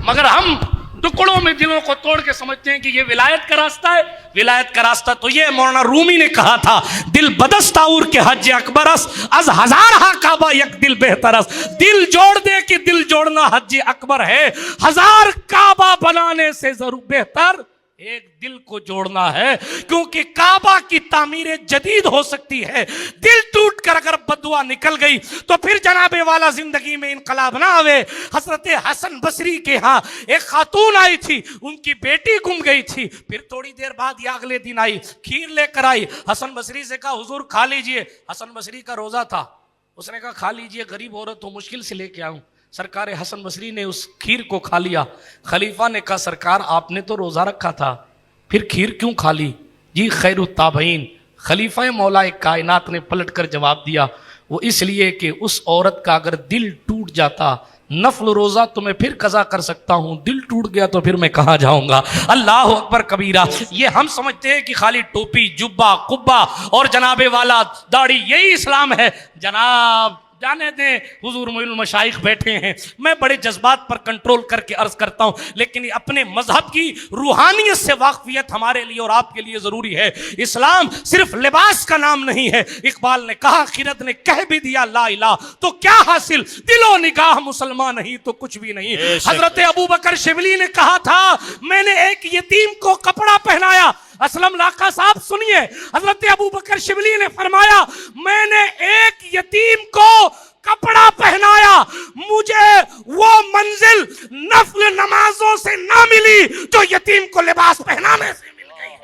मगर हम टुकड़ों में दिलों को तोड़ के समझते हैं कि ये विलायत का रास्ता है। विलायत का रास्ता तो ये मौलाना रूमी ने कहा था, दिल बदस्ताउर के हज अकबरस अज हजार हा काबा यक दिल बेहतरस। दिल जोड़ दे कि दिल जोड़ना हज अकबर है, हजार काबा बनाने से जरूर बेहतर एक दिल को जोड़ना है। क्योंकि काबा की तामीर जदीद हो सकती है, दिल टूट कर अगर बदुआ निकल गई तो फिर जनाबे वाला जिंदगी में इनकलाब ना आवे। हजरत हसन बसरी के यहाँ एक खातून आई थी, उनकी बेटी गुम गई थी। फिर थोड़ी देर बाद या अगले दिन आई, खीर लेकर आई। हसन बसरी से कहा, हुजूर खा लीजिए। हसन बसरी का रोजा था, उसने कहा खा लीजिए, गरीब औरत हो, मुश्किल से लेके आऊं। सरकार हसन बसरी ने उस खीर को खा लिया। खलीफा ने कहा, सरकार आपने तो रोज़ा रखा था, फिर खीर क्यों खा ली? जी, खैरुत ताबईन खलीफा मौला कायनात ने पलट कर जवाब दिया, वो इसलिए कि उस औरत का अगर दिल टूट जाता, नफल रोज़ा तो मैं फिर कज़ा कर सकता हूँ, दिल टूट गया तो फिर मैं कहाँ जाऊँगा। अल्लाह अकबर कबीरा। ये हम समझते हैं कि खाली टोपी, जुब्बा, कुब्बा और जनाबे वाला दाढ़ी यही इस्लाम है। जनाब जाने दें, हुजूर मोइनुल मशाइख बैठे हैं, मैं बड़े जज्बात पर कंट्रोल करके अर्ज करता हूं, लेकिन अपने मजहब की रूहानियत से वाकफियत हमारे लिए और आपके लिए जरूरी है। इस्लाम सिर्फ लिबास का नाम नहीं है। इकबाल ने कहा, खिरत ने कह भी दिया ला इलाह तो क्या हासिल, दिलो निगाह मुसलमान नहीं तो कुछ भी नहीं। हजरत अबू बकर शिबली ने कहा था, मैंने एक यतीम को कपड़ा पहनाया। असलम लाका साहब सुनिए, हजरत अबू बकर शिबली ने फरमाया, मैंने एक यतीम को कपड़ा पहनाया, मुझे वो मंजिल नफल नमाजों से ना मिली जो यतीम को लिबास पहनाने से मिल गई है।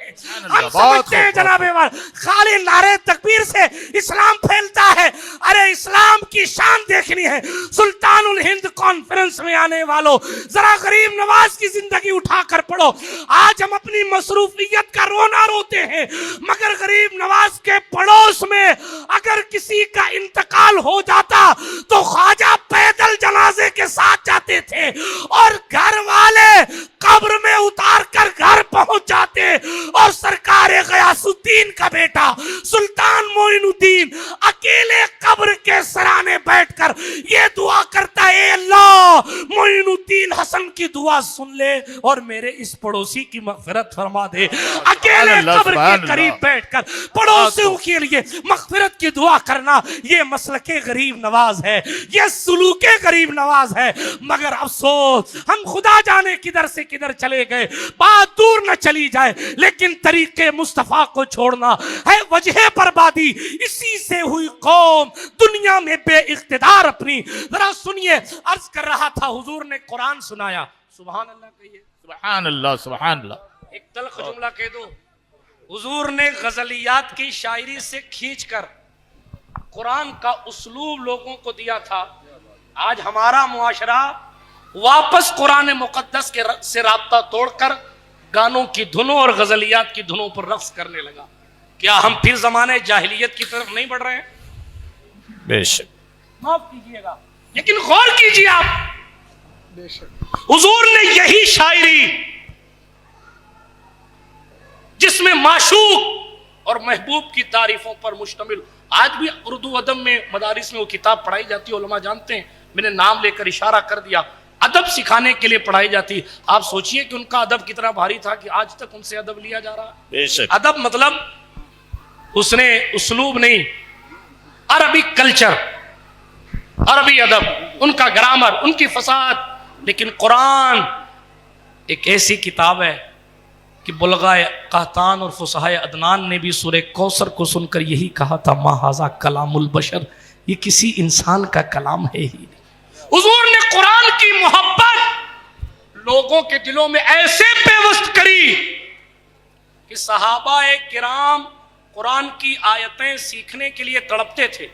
हम समझते हैं जनाबे वाल खाली नारे तकबीर से इस्लाम फैलता है। अरे इस्लाम की शान देखनी है। सुल्तानुल हिंद कॉन्फ्रेंस में आने वालों, जरा गरीब नवाज की जिंदगी उठाकर पढ़ो। आज हम अपनी मसरूफियत का रोना रोते हैं, मगर गरीब नवाज के पड़ोस में अगर किसी का इंतकाल हो जाता तो ख्वाजा पैदल जनाजे के साथ जाते थे और घर वाले कब्र में उतार कर घर पहुंच जाते और सरकार गयासुद्दीन का बेटा सुल्तान मोइनुद्दीन अकेले कब्र के सराने बैठकर ये दुआ करता है, अल्लाह मोइनुद्दीन हसन वतन की दुआ सुन ले और मेरे इस पड़ोसी की मगफिरत फरमा दे। अकेले कब्र के करीब बैठकर पड़ोसियों के लिए मगफिरत की दुआ करना, ये मसलके गरीब नवाज है, ये सुलूके गरीब नवाज है। मगर अफसोस, हम खुदा जाने किधर से किधर चले गए, बात दूर न चली जाए, लेकिन तरीके मुस्तफा को छोड़ना है वजह बर्बादी। इसी से हुई कौम दुनिया में बेइख्तिदार अपनी। जरा सुनिए, अर्ज कर रहा था, हुजूर ने कुरान सुनाया। सुभान अल्लाह कहिए, सुभान अल्लाह, सुभान अल्लाह। एक तल्ख जुमला कह दो, हुजूर ने गजलियात की शायरी से खींचकर कुरान का उसलूब लोगों को दिया था। आज हमारा मुआशरा वापस कुरान मुकद्दस के से राब्ता तोड़कर गानों की धुनों और गजलियात की धुनों पर रक्स करने लगा। क्या हम फिर जमाने जाहिलियत की तरफ नहीं बढ़ रहे हैं? बेशक। माफ कीजिएगा, लेकिन गौर कीजिए आप, हुजूर ने यही शायरी जिसमें माशूक और महबूब की तारीफों पर मुश्तमिल, आज भी उर्दू अदब में मदारिस में वो किताब पढ़ाई जाती है, उलमा जानते हैं, मैंने नाम लेकर इशारा कर दिया, अदब सिखाने के लिए पढ़ाई जाती। आप सोचिए कि उनका अदब कितना भारी था कि आज तक उनसे अदब लिया जा रहा है। अदब मतलब उसने उसलूब नहीं, अरबी कल्चर, अरबी अदब, उनका ग्रामर, उनकी फसाद। लेकिन कुरान एक ऐसी किताब है कि बुलगाए कहतान और फुसहाए अदनान ने भी सूरे कौसर को सुनकर यही कहा था, मा हाजा कलामुल बशर, ये किसी इंसान का कलाम है ही नहीं। हुजूर ने कुरान की मोहब्बत लोगों के दिलों में ऐसे पेवस्त करी कि सहाबाए किराम कुरान की आयतें सीखने के लिए तड़पते थे।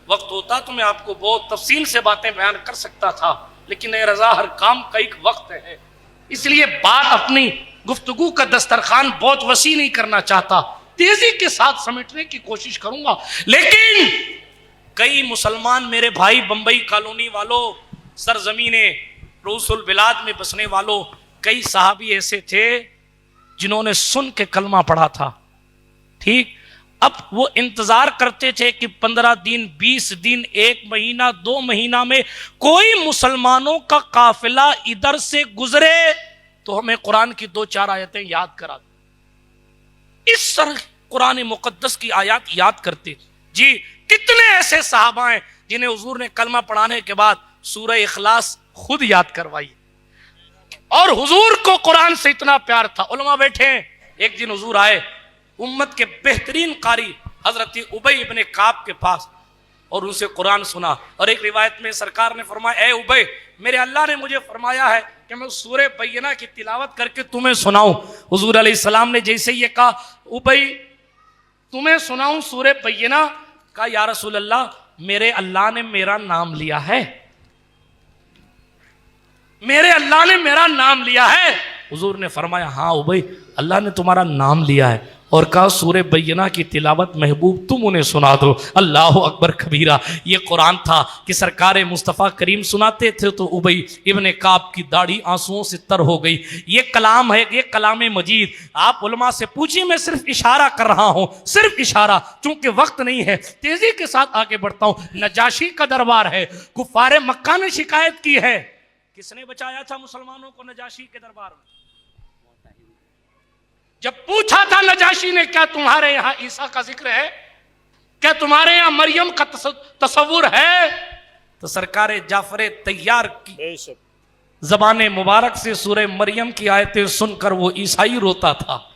वक्त होता तो मैं आपको बहुत तफसील से बातें बयान कर सकता था, लेकिन ए रजा, हर काम का एक वक्त है, इसलिए बात अपनी गुफ्तगू का दस्तरखान बहुत वसी नहीं करना चाहता, तेजी के साथ समेटने की कोशिश करूंगा। लेकिन कई मुसलमान मेरे भाई, बंबई कॉलोनी वालों, सरजमीने रसूल बिलाद में बसने वालों, कई साहबी ऐसे थे जिन्होंने सुन के कलमा पढ़ा था। ठीक, अब वो इंतजार करते थे कि 15 दिन, 20 दिन, 1 महीना, 2 महीना में कोई मुसलमानों का काफिला इधर से गुजरे तो हमें कुरान की 2-4 आयतें याद करा दे। इस तरह कुरान मुकद्दस की आयत याद करते। जी, कितने ऐसे सहाबा हैं जिन्हें हुजूर ने कलमा पढ़ाने के बाद सूरह इखलास खुद याद करवाई। और हुजूर को कुरान से इतना प्यार था। उलमा बैठे हैं, एक दिन हुजूर आए उम्मत के बेहतरीन कारी हजरत उबई इब्ने काब के पास और उनसे कुरान सुना। और एक रिवायत में सरकार ने फरमाया, ए उबई, मेरे अल्लाह ने मुझे फरमाया है कि मैं सूरह बय्यना की तिलावत करके तुम्हें सुनाऊं। हुजूर अलैहिस्सलाम ने जैसे ये कहा, उबई तुम्हें सुनाऊं सूरह बय्यना, कहा या रसूल अल्लाह, मेरे अल्लाह ने मेरा नाम लिया है, मेरे अल्लाह ने मेरा नाम लिया है। हुजूर ने फरमाया, हाँ उबई, अल्लाह ने तुम्हारा नाम लिया है। और कहा सूरह बय्यना की तिलावत महबूब तुम उन्हें सुना दो। अल्लाह अकबर कबीरा। ये कुरान था कि सरकार मुस्तफ़ा करीम सुनाते थे तो उबई इब्ने काब की दाढ़ी आंसुओं से तर हो गई। ये कलाम है, ये कलाम मजीद। आप उलमा से पूछिए, मैं सिर्फ इशारा कर रहा हूँ, सिर्फ इशारा, चूंकि वक्त नहीं है, तेजी के साथ आगे बढ़ता हूँ। नजाशी का दरबार है, कुफारे मक्का ने शिकायत की है। किसने बचाया था मुसलमानों को नजाशी के दरबार में? जब पूछा था नजाशी ने, क्या तुम्हारे यहां ईसा का जिक्र है, क्या तुम्हारे यहां मरियम का तस्वुर है, तो सरकार जाफर तैयार की जबान मुबारक से सूरह मरियम की आयतें सुनकर वो ईसाई रोता था।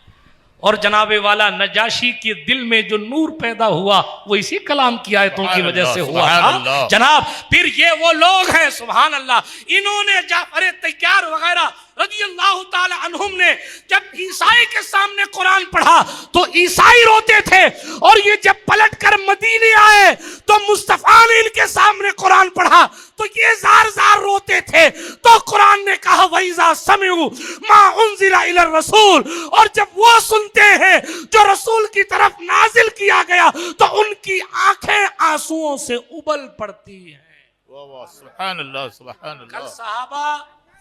और जनाबे वाला नजाशी के दिल में जो नूर पैदा हुआ वो इसी कलाम की आयतों की वजह से हुआ था जनाब। फिर ये वो लोग हैं, सुभान अल्लाह, इन्होंने जाफर तैयार वगैरह रज़ियल्लाहु ताला अन्हुम ने जब ईसाई के सामने कुरान पढ़ा तो ईसाई रोते थे, और ये जब पलट कर मदीने आए तो मुस्तफा ने इनके सामने कुरान पढ़ा तो ये जार जार रोते थे। तो कुरान ने कहा, वइज़ा समिउ मा उन्ज़िला इलर रसूल, और जब वो सुनते हैं जो रसूल की तरफ नाजिल किया गया तो उनकी आंखें आंसुओं से उबल पड़ती हैं। सुभान अल्लाह, सुभान अल्लाह। कल सहाबा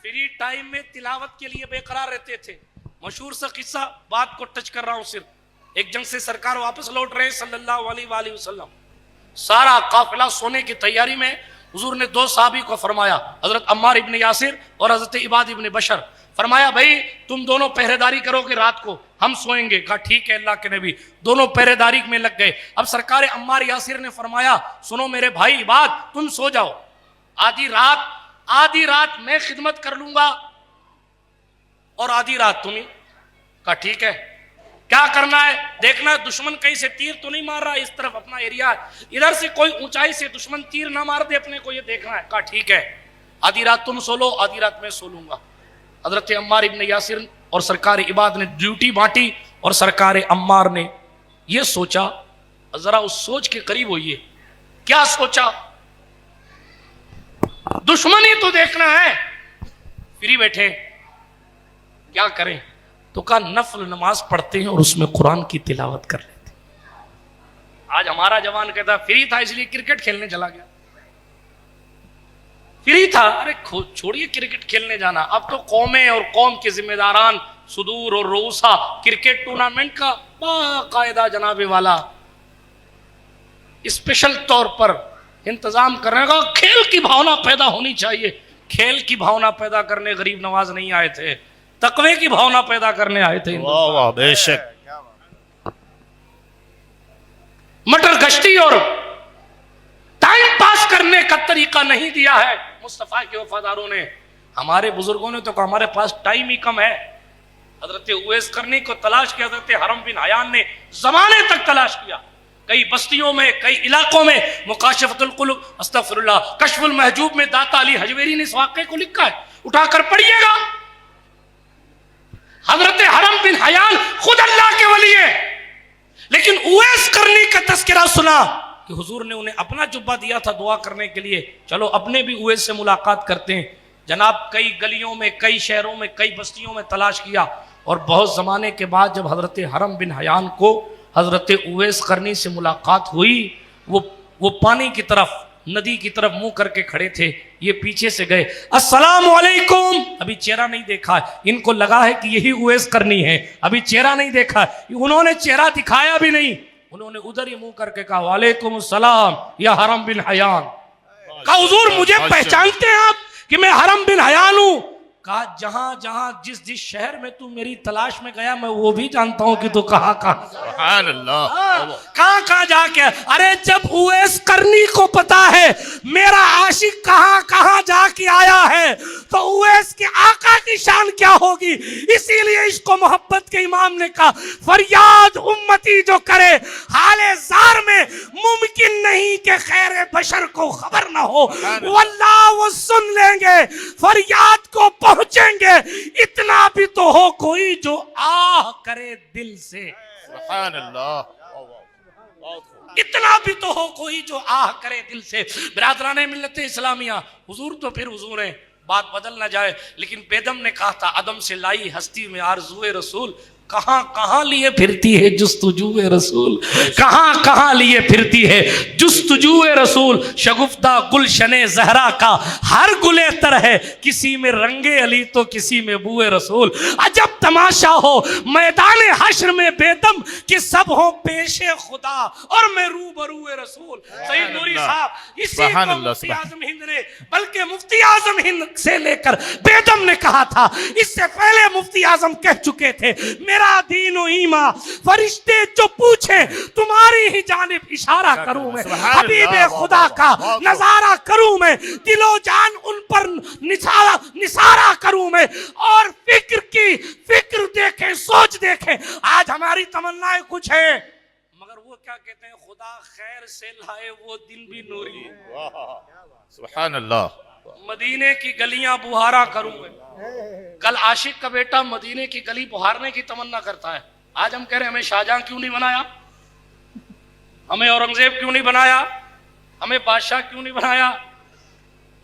फ्री टाइम में तिलावत के लिए बेकरार रहते थे। मशहूर सा किस्सा, बात को टच कर रहा हूं सिर्फ। एक जंग से सरकार वापस लौट रहे हैं सल्लल्लाहु अलैहि वसल्लम, सारा काफिला सोने की तैयारी में, हुजूर ने दो साहबी को फरमाया, हजरत अम्मार इब्न यासिर और हजरत इबाद इब्न बशर। फरमाया भाई तुम दोनों पहरेदारी करोगे रात को, हम सोएंगे। कहा ठीक है अल्लाह के नबी। दोनों पहरेदारी में लग गए। अब सरकार अम्मार यासिर ने फरमाया सुनो मेरे भाई इबाद तुम सो जाओ, आधी रात मैं खिदमत कर लूंगा और आधी रात तुम ही। कहा ठीक है। क्या करना है देखना है दुश्मन कहीं से तीर तो नहीं मार रहा, इस तरफ अपना एरिया है, इधर से कोई ऊंचाई से दुश्मन तीर ना मार दे अपने को, ये देखना है। कहा ठीक है आधी रात तुम सो लो, आधी रात मैं सो लूंगा। हजरत अम्मार इब्न यासिर और सरकार इबाद ने ड्यूटी बांटी और सरकार अम्मार ने ये सोचा, जरा उस सोच के करीब होइए, क्या सोचा? दुश्मनी तो देखना है, फ्री बैठे क्या करें? तो कहा नफल नमाज पढ़ते हैं और उसमें कुरान की तिलावत कर लेते हैं। आज हमारा जवान कहता फ्री था इसलिए क्रिकेट खेलने चला गया, फ्री था, अरे छोड़िए क्रिकेट खेलने जाना। अब तो कौमें और कौम के जिम्मेदारान सुदूर और रोसा क्रिकेट टूर्नामेंट का बाकायदा जनाबे वाला स्पेशल तौर पर इंतजाम करने का। खेल की भावना पैदा होनी चाहिए। खेल की भावना पैदा करने गरीब नवाज नहीं आए थे, तकवे की भावना पैदा करने आए थे। वाह वाह बेशक। मटर गश्ती और टाइम पास करने का तरीका नहीं दिया है मुस्तफा के वफादारों ने। हमारे बुजुर्गों ने तो कहा हमारे पास टाइम ही कम है। हजरत उवैस करनी को तलाश किया, हजरत हरम बिन हयान ने जमाने तक तलाश किया, कई बस्तियों में कई इलाकों में। मुकाशफतुल कुलूब अस्तगफिरुल्लाह कश्फुल महजूब में दाता अली हजवेरी ने इस वाक़े को लिखा है, उठाकर पढ़िएगा। हजरत हरम बिन हयान खुद अल्लाह के वली है, लेकिन उवैस करनी का तस्करा सुना कि हुजूर ने उन्हें अपना जुब्बा दिया था दुआ करने के लिए, चलो अपने भी उवैस से मुलाकात करते हैं। जनाब कई गलियों में कई शहरों में कई बस्तियों में तलाश किया और बहुत ज़माने के बाद जब हजरत हरम बिन हयान को हजरत उवैस करनी से मुलाकात हुई, वो पानी की तरफ नदी की तरफ मुंह करके खड़े थे, ये पीछे से गए अस्सलाम वालेकुम, अभी चेहरा नहीं देखा है, इनको लगा है कि यही उवैस करनी है, अभी चेहरा नहीं देखा है, उन्होंने चेहरा दिखाया भी नहीं, उन्होंने उधर ही मुंह करके कहा वालेकुम अस्सलाम या हरम बिन हयान। कहा हुजूर मुझे पहचानते हैं आप कि मैं हरम बिन हयान हूं? कहा जहां जहां जिस जिस शहर में तू मेरी तलाश में गया मैं वो भी जानता हूं कि तू कहां कहां जाके। अरे जब उवैस करनी को पता है मेरा आशिक कहां कहां जाके आया है तो उवैस के आका की शान क्या होगी। इसीलिए इसको मोहब्बत के इमाम ने कहा फरियाद उम्मती जो करे हाले जार में मुमकिन नहीं कि खैर बशर को खबर ना हो, वल्लाह वो सुन लेंगे फरियाद को पहुंचेंगे। इतना भी तो हो कोई जो आह करे दिल से, इतना भी तो हो कोई जो आह करे दिल से। बिरादराने मिल्लत इस्लामिया, हुजूर तो फिर हुजूर है, बात बदल ना जाए, लेकिन बेदम ने कहा था अदम से लाई हस्ती में आरज़ूए रसूल, कहां कहां लिए फिरती है जुस्तुजूए रसूल, कहां कहां लिए फिरती है जुस्तुजूए रसूल। शगुफ्ता गुलशने जहरा का हर गुले तर है, किसी में रंगे अली तो किसी में बुए रसूल। अजब तमाशा हो मैदान हश्र में बेदम कि सब हो पेशे खुदा और मैं रूबरूए रसूल। सईद नूरी साहब इसी को मुफ्ती आजम हिंद ने, बल्कि मुफ्ती आजम हिंद से लेकर बेदम ने कहा था, इससे पहले मुफ्ती आजम कह चुके थे मेरा दीनो ईमा फरिश्ते जो पूछे तुम्हारी ही जानिब इशारा करूं मैं, हबीबे खुदा का नजारा करूं मैं, दिलो जान उन पर निसारा करूं मैं, और फिक्र देखे सोच देखे। आज हमारी तमन्नाएं कुछ है मगर वो क्या कहते हैं खुदा खैर से लाए वो दिल भी नूरी। सुभान अल्लाह। मदीने की गलियां बुहारा करूं मैं। कल आशिक का बेटा मदीने की गली बुहारने की तमन्ना करता है, आज हम कह रहे हैं हमें शाहजहां क्यों नहीं बनाया, हमें औरंगजेब क्यों नहीं बनाया, हमें बादशाह क्यों नहीं बनाया।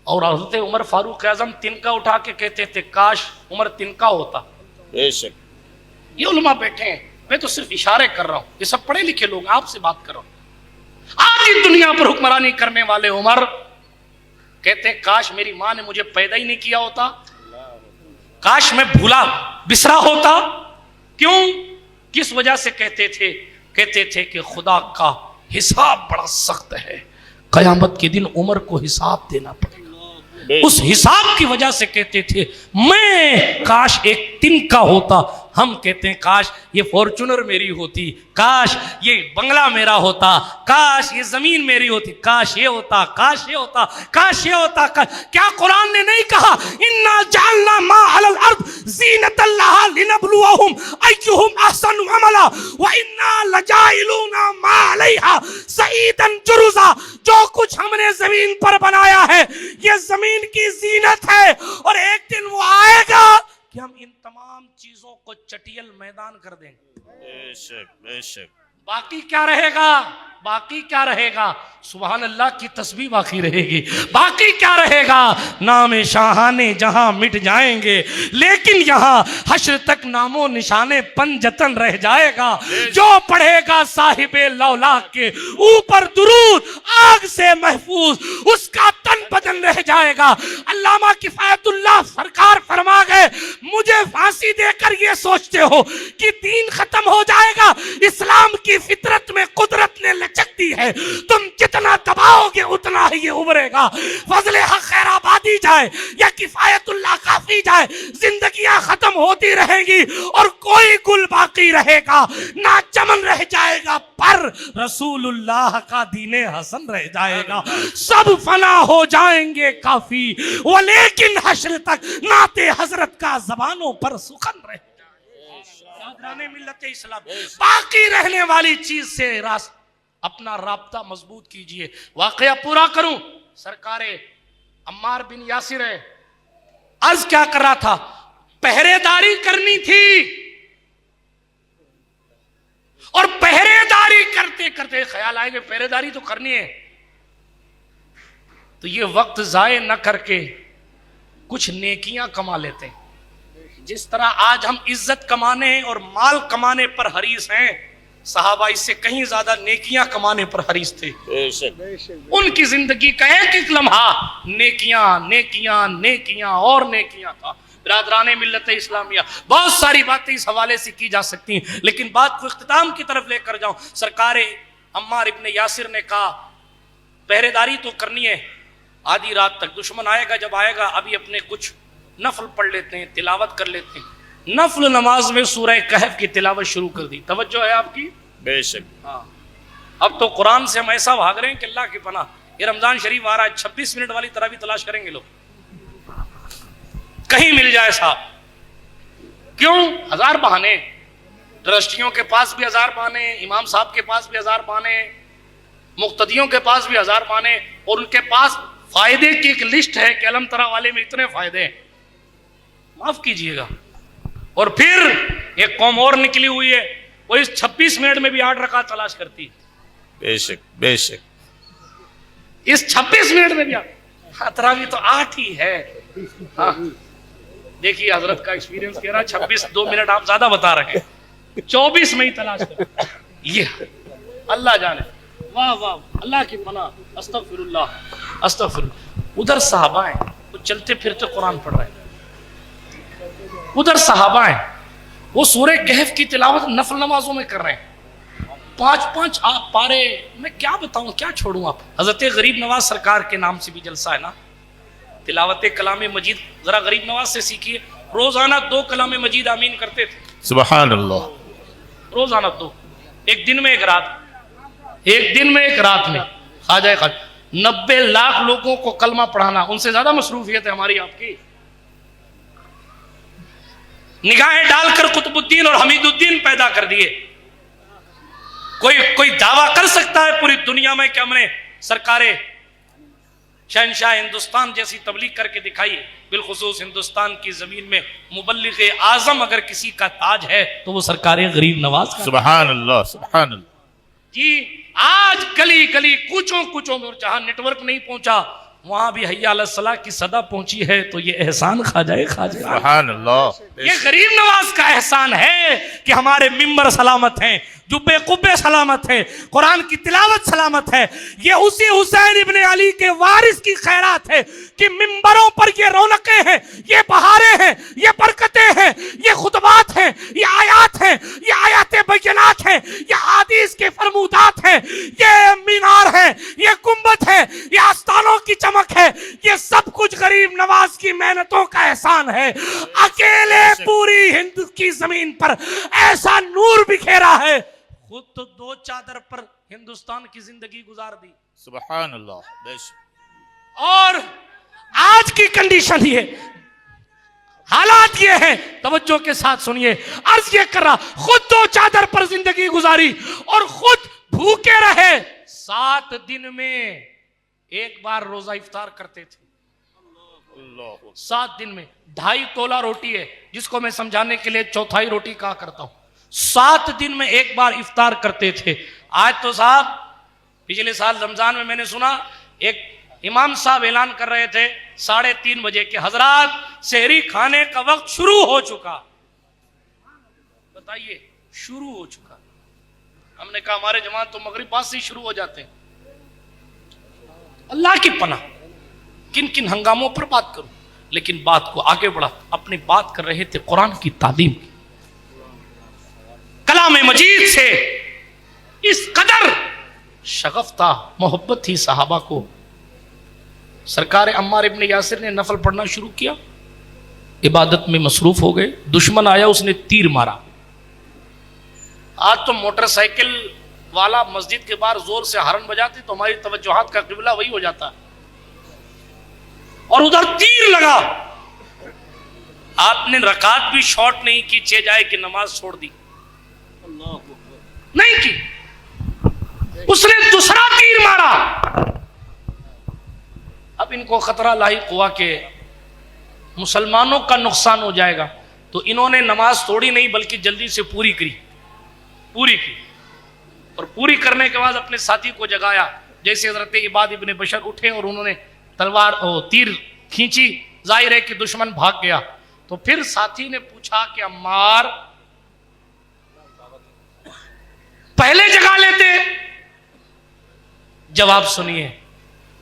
और हजरत उमर फारूक आजम तिनका उठा के कहते थे काश उमर तिनका होता। बेशक ये उलमा बैठे हैं, मैं तो सिर्फ इशारे कर रहा हूं, ये सब पढ़े लिखे लोग, आपसे बात कर रहा हूं। आज इस दुनिया पर हुक्मरानी करने वाले उमर कहते काश मेरी मां ने मुझे पैदा ही नहीं किया होता, काश मैं भूला बिसरा होता। क्यों, किस वजह से कहते थे कि खुदा का हिसाब बड़ा सख्त है, कयामत के दिन उमर को हिसाब देना पड़ेगा। उस हिसाब की वजह से कहते थे मैं काश एक तिनका होता। हम कहते हैं काश ये फॉर्च्यूनर मेरी होती, काश ये बंगला मेरा होता, काश ये जमीन मेरी होती, काश ये होता, काश ये होता, काश ये होता। क्या कुरान ने नहीं कहा इन्ना जअलना मा अलल अर्द ज़ीनतल लहा लिनब्लुवहुम अय्युहुम अहसनु अमला व इन्ना लजाइलूना मा अलैहा सईदन जुरुजा। जो कुछ हमने जमीन पर बनाया है ये जमीन की जीनत है और एक दिन वो आएगा कि हम इन तमाम चीजों को चटियल मैदान कर देंगे। बेशक बेशक। बाकी क्या रहेगा? बाकी क्या रहेगा? सुभान अल्लाह की तस्बीह बाकी रहेगी। बाकी क्या रहेगा? नामे शाहाने जहां मिट जाएंगे लेकिन यहाँ हश्र तक नामो निशाने पंजतन रह जाएगा। जो पढ़ेगा साहिबे लौला के ऊपर दुरूद आग से महफूज उसका तन बदन रह जाएगा। अल्लामा किफायतुल्लाह सरकार फरमा गए मुझे फांसी देकर ये सोचते हो कि दीन खत्म हो जाएगा। इस्लाम की फितरत में कुदरत ने लचक दी है, तुम जितना दबाओगे उतना ही ये उभरेगा। फजले हक खैराबादी जाए या किफायतुल्लाह काफी जाए जिंदगियां खत्म होती रहेंगी और कोई गुल बाकी रहेगा ना, चमन रह जाएगा पर रसूलुल्लाह का दीने हसन रह जाएगा। सब फना हो जाएंगे काफी वो लेकिन हश्र तक नाते हजरत का जबानों पर सुखन रहे। मिल्लत इस्लाम बाकी रहने वाली चीज से अपना राब्ता मजबूत कीजिए। वाकया पूरा करूं, सरकारे अम्मार बिन यासिर है, अर्ज क्या कर रहा था, पहरेदारी करनी थी और पहरेदारी करते करते ख्याल आएगा पहरेदारी तो करनी है, तो ये वक्त जाये न करके कुछ नेकियां कमा लेते हैं। जिस तरह आज हम इज्जत कमाने और माल कमाने पर हरीस हैं, सहाबा इससे कहीं ज्यादा नेकियां कमाने पर हरीस थे। उनकी जिंदगी का एक एक लम्हा नेकियां नेकियां नेकियां और नेकियां था। बिरादराने मिल्लत इस्लामिया, बहुत सारी बातें इस हवाले से की जा सकती हैं, लेकिन बात को इख्तिताम की तरफ लेकर जाऊं। सरकारे अम्मार इब्ने यासिर ने कहा पहरेदारी तो करनी है, आधी रात तक दुश्मन आएगा, जब आएगा अभी अपने कुछ नफल पढ़ लेते हैं, तिलावत कर लेते हैं। नफल नमाज में सूरह कहफ की तिलावत शुरू कर दी। तवज्जो है आपकी? बेशक। हाँ, अब तो कुरान से हम ऐसा भाग रहे हैं कि अल्लाह की पनाह। ये रमजान शरीफ आ रहा है, 26 मिनट वाली तरह भी तलाश करेंगे लोग, कहीं मिल जाए साहब। क्यों? हजार बहाने, ट्रस्टियों के पास भी हजार बहाने, इमाम साहब के पास भी हजार बहाने, मुक्तदियों के पास भी हजार बहाने, और उनके पास फायदे की एक लिस्ट है कि अलम तरा वाले में इतने फायदे हैं, माफ कीजिएगा। और फिर एक कौम और निकली हुई है, वो इस 26 मिनट में भी 8 रकात तलाश करती है। बेशक बेशक। इस 26 मिनट में भी तरावी तो 8 ही है। हाँ, देखिए हजरत का एक्सपीरियंस कह रहा है 26 2 मिनट आप ज्यादा बता रहे हैं, 24 में ही तलाश कर। ये अल्लाह जाने, वाह वाह, अल्लाह की पनाह, अस्तगफिरुल्लाह अस्तगफिरुल्लाह। उधर सहाबा हैं, वो चलते फिरते कुरान पढ़ रहे हैं, उधर सहाबा हैं, वो सूरह कहफ की तिलावत नफल नमाजों में कर रहे हैं, 5-5 आप पारे। मैं क्या बताऊं, क्या छोड़ूं। आप हजरत गरीब नवाज सरकार के नाम से भी जलसा है ना, तिलावत कलाम मजीद जरा गरीब नवाज से सीखिए। रोजाना 2 कलाम मजीद आमीन करते थे, सुभान अल्लाह। रोजाना 2, एक दिन में एक रात, एक दिन में एक रात में। ख्वाजा 90 लाख लोगों को कलमा पढ़ाना, उनसे ज्यादा मसरूफियत है हमारी आपकी। निगाहें डालकर कुतुबुद्दीन और हमीदुद्दीन पैदा कर दिए। कोई दावा कर सकता है पूरी दुनिया में कि हमने सरकारे शहनशाह हिंदुस्तान जैसी तबलीग करके दिखाई? बिलखुसूस हिंदुस्तान की जमीन में मुबल्लिग आजम अगर किसी का ताज है तो वो सरकारे गरीब नवाज का। सुभान अल्लाह सुभान अल्लाह। जी, आज गली गली कूचों कूचों में, जहां नेटवर्क नहीं पहुंचा वहां भी हैया अला सलाह की सदा पहुंची है, तो ये एहसान खा जाए। सुभान अल्लाह। ये गरीब नवाज का एहसान है कि हमारे मिंबर सलामत हैं, जुब्बे कुब्बे सलामत है, कुरान की तिलावत सलामत है। ये उसी हुसैन इब्ने अली के वारिस की खैरात है कि मिंबरों पर ये रौनकें हैं, ये बहारें हैं, ये बरकतें हैं, ये खुतबात हैं, ये आयात हैं, ये आयात बैनात हैं, ये हादीस के फरमूदात हैं, ये मीनार है, ये गुंबद है, ये आस्तानों की चमक है। ये सब कुछ गरीब नवाज की मेहनतों का एहसान है। अकेले पूरी हिंद की जमीन पर ऐसा नूर बिखेरा है, खुद तो 2 चादर पर हिंदुस्तान की जिंदगी गुजार दी। सुभान अल्लाह। और आज की कंडीशन ये, हालात ये है, तवज्जो के साथ सुनिए, अर्ज ये कर रहा, खुद 2 चादर पर जिंदगी गुजारी और खुद भूखे रहे। 7 दिन में एक बार रोजा इफ्तार करते थे। 7 दिन में 2.5 तोला रोटी है, जिसको मैं समझाने के लिए 1/4 रोटी कहा करता हूं। 7 दिन में एक बार इफ्तार करते थे। आज तो साहब, पिछले साल रमजान में मैंने सुना एक इमाम साहब ऐलान कर रहे थे 3:30 बजे के, हजरात सहरी खाने का वक्त शुरू हो चुका। बताइए, शुरू हो चुका। हमने कहा हमारे जमात तो मगरिब बाद से ही शुरू हो जाते हैं। अल्लाह की पनाह, किन किन हंगामों पर बात करूं, लेकिन बात को आगे बढ़ा। अपनी बात कर रहे थे कुरान की तालीम की, कलाम मजीद से इस कदर शगफ था, मोहब्बत थी सहाबा को। सरकार अम्मार इब्ने यासिर ने नफल पढ़ना शुरू किया, इबादत में मसरूफ हो गए। दुश्मन आया, उसने तीर मारा। आज तो मोटरसाइकिल वाला मस्जिद के बाहर जोर से हॉर्न बजाते तो हमारी तवज्जुहात का किबला वही हो जाता, और उधर तीर लगा। आपने रकात भी शॉर्ट नहीं की, चे जाए कि नमाज छोड़ दी, नहीं की, उसने दूसरा तीर मारा। अब इनको खतरा लाहिक हुआ कि मुसलमानों का नुकसान हो जाएगा, तो इन्होंने नमाज तोड़ी नहीं बल्कि जल्दी से पूरी की। और पूरी करने के बाद अपने साथी को जगाया। जैसे हजरत इबाद इब्ने बशर उठे और उन्होंने तीर खींची, जाहिर है कि दुश्मन भाग गया। तो फिर साथी ने पूछा कि अम्मार पहले जगा लेते। जवाब सुनिए,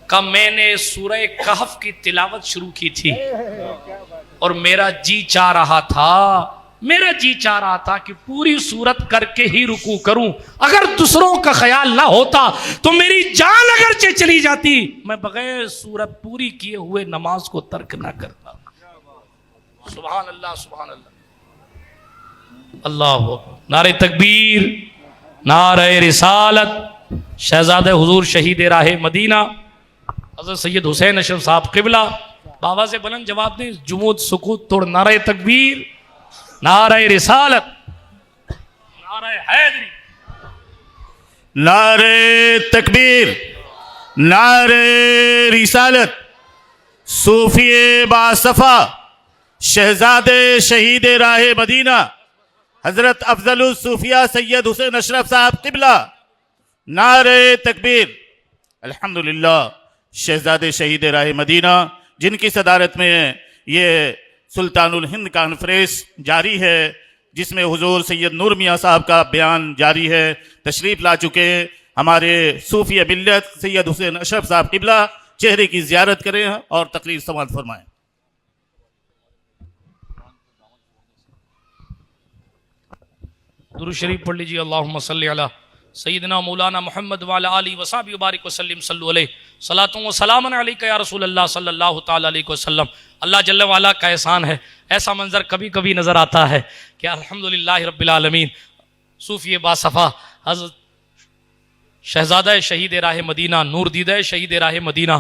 का मैंने सूरह कहफ की तिलावत शुरू की थी और मेरा जी चाह रहा था कि पूरी सूरत करके ही रुकू करूं। अगर दूसरों का ख्याल ना होता तो मेरी जान अगर चली जाती, मैं बगैर सूरत पूरी किए हुए नमाज को तर्क ना करता। सुभान अल्लाह, सुभान अल्लाह, अल्लाह। नारे तकबीर, नारे रिसालत। शहजादे हुजूर शहीद राह मदीना हज़रत सैयद हुसैन अशरफ साहब क़िबला बाबा से बुलंद जवाब दें, जुमूद सुकूत तोड़, नारे तकबीर, नारे रिसालत, नारे हैदरी, नारे तकबीर, नारे रिसालत। सूफिए बासफा शहजादे शहीद राह मदीना हजरत अफजलुल सूफिया सैयद हुसैन अशरफ साहब क़िबला, नारे तकबीर। अल्हम्दुलिल्लाह, शहजादे शहीद राह मदीना जिनकी सदारत में ये सुल्तानुल हिंद कॉन्फ्रेंस जारी है, जिसमें हुजूर सैयद नूर मियाँ साहब का बयान जारी है, तशरीफ़ ला चुके हमारे सूफी मिल्लत सैयद हुसैन अशरफ साहब क़िबला चेहरे की ज़ियारत करें और तकरीर समाअत फरमाएं। दुरूद शरीफ पढ़ लीजिए। अल्लाहुम्मा सल्ली अला सय्यिदना मौलाना मुहम्मद व अला आलिहि व सहबिहि व बारिक व सल्लिम सल्लु अलैहि सलातुन व सलामुन अलैका या रसूल अल्लाह सल्लल्लाहु तआला अलैहि वसल्लम। अल्लाह जल्ल व अला का एहसान है, ऐसा मंजर कभी कभी नज़र आता है कि अल्हम्दुलिल्लाह रब्बिल आलमीन सूफी बासफ़ा हज़रत शहज़ादा शहीद राह मदीना, नूर दीदा शहीद राह मदीना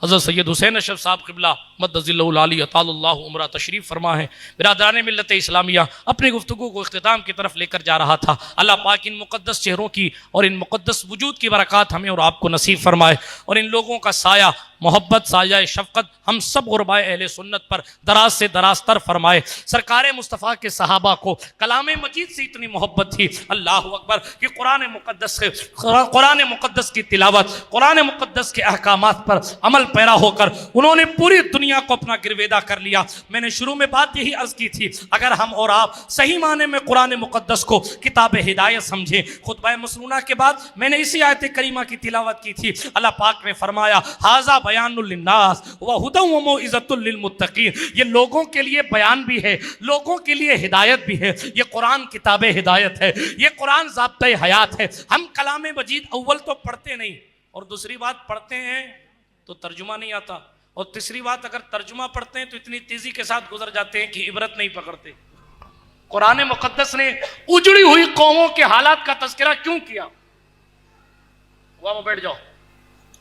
हज़रत सैयद हुसैन अशरफ साहब क़िबला मद्दज़िल्लहुल आली अतालल्लाहु उम्रा तशरीफ़ फरमा है। बिरादरान मिल्लत इस्लामिया, अपनी गुफ्तगू को इख्तिताम की तरफ लेकर जा रहा था। अल्लाह पाक इन मुक़द्दस चेहरों की और इन मुक़द्दस वजूद की बरक़ात हमें और आपको नसीब फरमाए और इन लोगों का साया मोहब्बत, साया शफ़क़त हम सब गुरबाए अहले सुन्नत पर दराज से दराज तर फरमाए। सरकार मुस्तफ़ा के सहाबा को कलाम मजीद से इतनी मोहब्बत थी, अल्लाह अकबर, कि कुरान मुक़द्दस की तिलावत, कुरान मुक़द्दस के अहकामात पर अमल पैरा होकर उन्होंने पूरी दुनिया को अपना गिरवेदा कर लिया। मैंने शुरू में बात यही अर्ज़ की थी, अगर हम और आप सही माने में कुरान मुक़द्दस को किताब हिदायत समझें। खुतबा मसनूना के बाद मैंने इसी आयत करीमा की तिलावत की थी। अल्लाह पाक ने फरमाया, हाज़ा बयानुल लिन्नास व हुदन व मौइज़तुल लिल मुत्तक़ीन, ये लोगों के लिए बयान भी है, लोगों के लिए हिदायत भी है। ये कुरान किताब हिदायत है, ये कुरान ज़ाब्ता हयात है। हम कलाम मजीद अव्वल तो पढ़ते नहीं, और दूसरी बात पढ़ते हैं तो तर्जुमा नहीं आता, और तीसरी बात अगर तर्जुमा पढ़ते हैं तो इतनी तेजी के साथ गुजर जाते हैं कि इबरत नहीं पकड़ते। कुरान मुक़द्दस ने उजड़ी हुई कौमों के हालात का तज़किरा क्यों किया? वहां बैठ जाओ,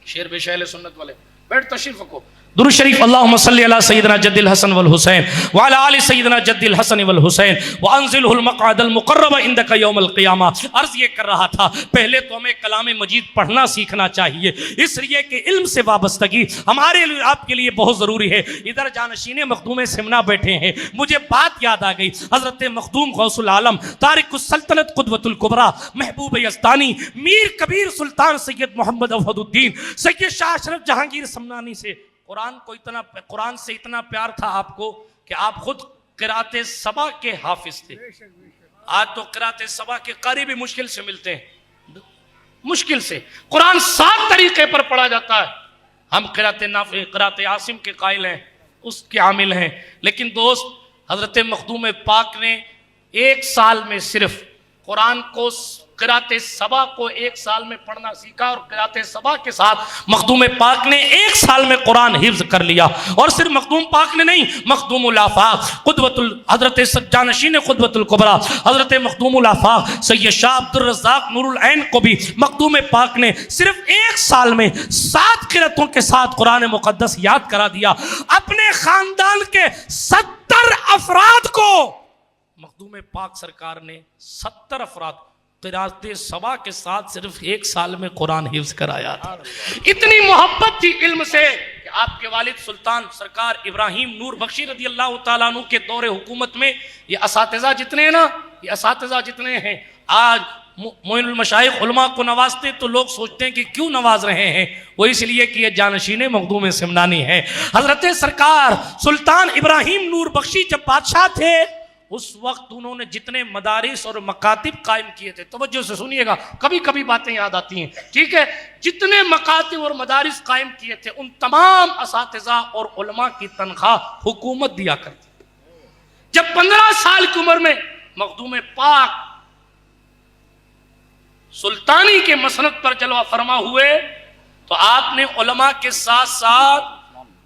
शेर बेशैल सुन्नत वाले बैठ, तशरीफ रखो। दुरूद शरीफ अल्लाहुम्मा सल्ली अला सय्यिदना जद्दिल हसन वल हुसैन व अला आलि सय्यिदना जद्दिल हसन वल हुसैन व अंज़िलहुल मक़अदल मुक़र्रब इंदका यौमल क़ियामा। अर्ज़ ये कर रहा था, पहले तो हमें कलाम मजीद पढ़ना सीखना चाहिए, इसलिए कि इल्म से वाबस्तगी हमारे लिए आपके लिए बहुत ज़रूरी है। इधर जानशीन मखदूम सिमना बैठे हैं, मुझे बात याद आ गई। हज़रत मखदूम गौसुल आलम तारिकुस सल्तनत क़ुद्वतुल कुबरा महबूब यज़दानी मीर कबीर सुल्तान सैयद मोहम्मद अवहदुद्दीन सैयद शाह अशरफ जहांगीर समनानी से कुरान से इतना प्यार था आपको कि आप खुद क़िराते सबा के हाफिज थे। आज तो क़िराते सबा के कारी भी मुश्किल से मिलते हैं, मुश्किल से। कुरान 7 तरीके पर पढ़ा जाता है। हम क़िराते नाफ़े, क़िराते आसिम के कायल हैं, उसके आमिल हैं। लेकिन दोस्त, हज़रत मखदूम पाक ने 1 साल में सिर्फ कुरान को, क़िराते सबा को 1 साल में पढ़ना सीखा, और क़िराते सबा के साथ मखदूम पाक ने 1 साल में कुरान हिफ्ज़ कर लिया। और सिर्फ मखदूम पाक ने नहीं, मखदूमुल आफ़ाक़ क़ुद्वतुल हज़रत जानशीन क़ुद्वतुल कुबरा हज़रत मखदूमुल आफ़ाक़ सैयद शाह अब्दुल रज़्ज़ाक़ नूरुल ऐन को भी मखदूम पाक ने सिर्फ 1 साल में 7 क़िरातों के साथ कुरान मुक़द्दस याद करा दिया। अपने ख़ानदान के 70 अफराद को मखदूम पाक सरकार ने 70 अफराद क़िराते सबा के साथ सिर्फ 1 साल में कुरान हिफ्ज़ कराया था। इतनी मोहब्बत थी इल्म से कि आपके वालिद सुल्तान सरकार इब्राहिम नूर बख्शी रज़ी अल्लाह तआला अन्हु के दौरे हुकूमत में ये असातिज़ा जितने हैं ना, ये असातिज़ा जितने हैं, आज मोइनुल मशाइख उलमा को नवाजते तो लोग सोचते हैं कि क्यों नवाज रहे हैं, वो इसलिए कि ये जानशीन मखदूम सिमनानी है। हज़रत सरकार सुल्तान इब्राहिम नूर बख्शी जब बादशाह थे, उस वक्त उन्होंने जितने मदारिस और मकातिब कायम किए थे, तवज्जो से सुनिएगा, कभी कभी बातें याद आती हैं, ठीक है, जितने मकातिब और मदारिस कायम किए थे, उन तमाम असातिज़ा और उलमा की तनख्वाह हुकूमत दिया करती। जब 15 साल की उम्र में मखदूम पाक सुल्तानी के मसनद पर जलवा फरमा हुए, तो आपने उलमा के साथ साथ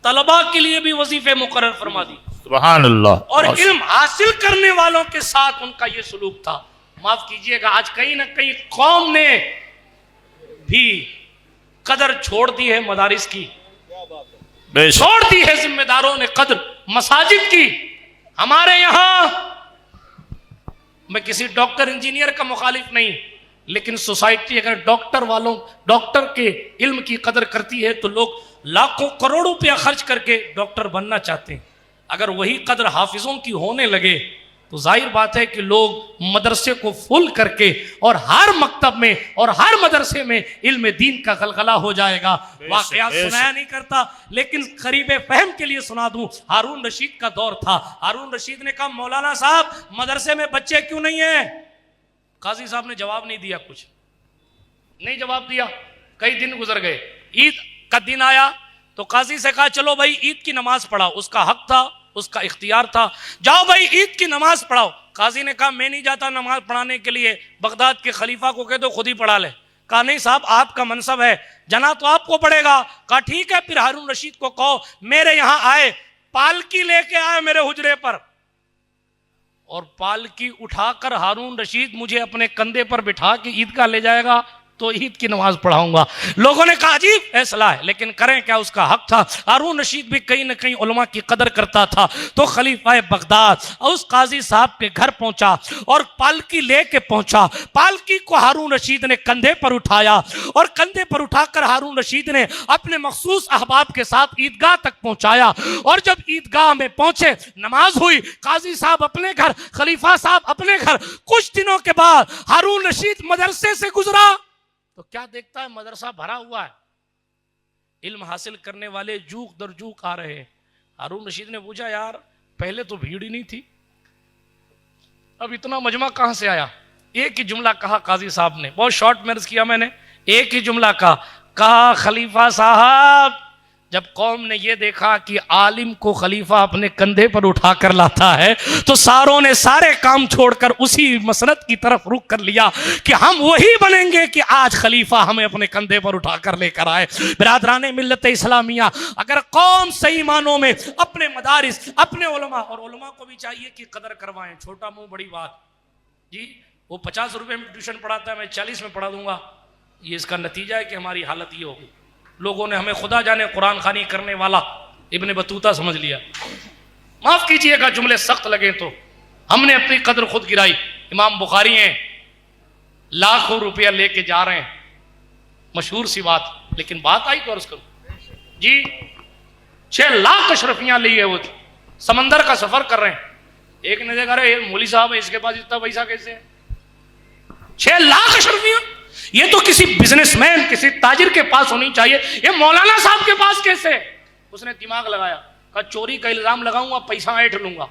तलबा के लिए भी वजीफे मुकर्रर फरमा दी। सुभान अल्लाह। और इल्म हासिल करने वालों के साथ उनका ये सलूक था। माफ कीजिएगा, आज कहीं ना कहीं कौम ने भी कदर छोड़ दी है मदारिस की, छोड़ दी है जिम्मेदारों ने कदर मसाजिद की। हमारे यहां, मैं किसी डॉक्टर इंजीनियर का मुखालिफ नहीं, लेकिन सोसाइटी अगर डॉक्टर के इल्म की कदर करती है तो लोग लाखों करोड़ों रुपया खर्च करके डॉक्टर बनना चाहते हैं। अगर वही कदर हाफिजों की होने लगे तो जाहिर बात है कि लोग मदरसे को फुल करके और हर मकतब में और हर मदरसे में इल्म दीन का गलगला हो जाएगा। वाक़या सुनाया नहीं करता, लेकिन करीब फहम के लिए सुना दूं। हारून रशीद का दौर था। हारून रशीद ने कहा, मौलाना साहब मदरसे में बच्चे क्यों नहीं है? काजी साहब ने जवाब नहीं दिया, कुछ नहीं जवाब दिया। कई दिन गुजर गए, ईद का दिन आया तो काजी से कहा, चलो भाई ईद की नमाज पढ़ाओ। उसका हक था, उसका इख्तियार था, जाओ भाई ईद की नमाज पढ़ाओ। काजी ने कहा, मैं नहीं जाता नमाज पढ़ाने के लिए, बगदाद के खलीफा को कह दो खुद ही पढ़ा ले। कहा, नहीं साहब आपका मनसब है, जाना तो आपको पड़ेगा। कहा, ठीक है, फिर हारून रशीद को कहो मेरे यहाँ आए, पालकी लेके आए मेरे हुजरे पर, और पालकी उठाकर हारून रशीद मुझे अपने कंधे पर बिठा के ईदगाह ले जाएगा। तो ईद की नमाज पढ़ाऊंगा। लोगों ने कहा अजीब फैसला है, लेकिन करें क्या, उसका हक था। हारून रशीद भी कहीं ना कहीं उलमा की कदर करता था। तो खलीफा बगदाद उस काजी साहब के घर पहुंचा और पालकी लेके पहुंचा। पालकी को हारून रशीद ने कंधे पर उठाया और कंधे पर उठाकर हारून रशीद ने अपने मखसूस अहबाब के साथ ईदगाह तक पहुंचाया। और जब ईदगाह में पहुंचे, नमाज हुई, काजी साहब अपने घर, खलीफा साहब अपने घर। कुछ दिनों के बाद हारून रशीद मदरसे से गुजरा तो क्या देखता है, मदरसा भरा हुआ है, इल्म हासिल करने वाले जूक दर जूक आ रहे हैं। हारून रशीद ने पूछा, यार पहले तो भीड़ ही नहीं थी, अब इतना मजमा कहां से आया? एक ही जुमला कहा काजी साहब ने, बहुत शॉर्ट में अर्ज किया मैंने, एक ही जुमला कहा खलीफा साहब, जब कौम ने यह देखा कि आलिम को खलीफा अपने कंधे पर उठाकर लाता है तो सारों ने सारे काम छोड़कर उसी मसनद की तरफ रुख कर लिया कि हम वही बनेंगे कि आज खलीफा हमें अपने कंधे पर उठाकर लेकर आए। बिरादराने मिल्लत इस्लामिया, अगर कौम सही मानों में अपने मदारिस, अपने उलमा, और उलमा को भी चाहिए कि कदर करवाएं, छोटा मुंह बड़ी बात जी, वो 50 रुपए में ट्यूशन पढ़ाता है, मैं 40 में पढ़ा दूंगा, ये इसका नतीजा है कि हमारी हालत ये होगी। लोगों ने हमें खुदा जाने कुरान खानी करने वाला इब्न बतूता समझ लिया। माफ कीजिएगा जुमले सख्त लगे तो, हमने अपनी कदर खुद गिराई। इमाम बुखारी हैं, लाखों रुपया लेके जा रहे हैं, मशहूर सी बात, लेकिन बात आई तो अर्ज करूं जी, 6 लाख अशरफियां ली है, वो समंदर का सफर कर रहे हैं। एक ने देखा, अरे मौली साहब है, इसके पास इतना पैसा कैसे है? 6 लाख अशरफियां, ये तो किसी बिजनेसमैन, किसी ताजिर के पास होनी चाहिए, ये मौलाना साहब के पास कैसे? उसने दिमाग लगाया, कहा चोरी का इल्जाम लगाऊंगा, पैसा ऐंठ लूंगा।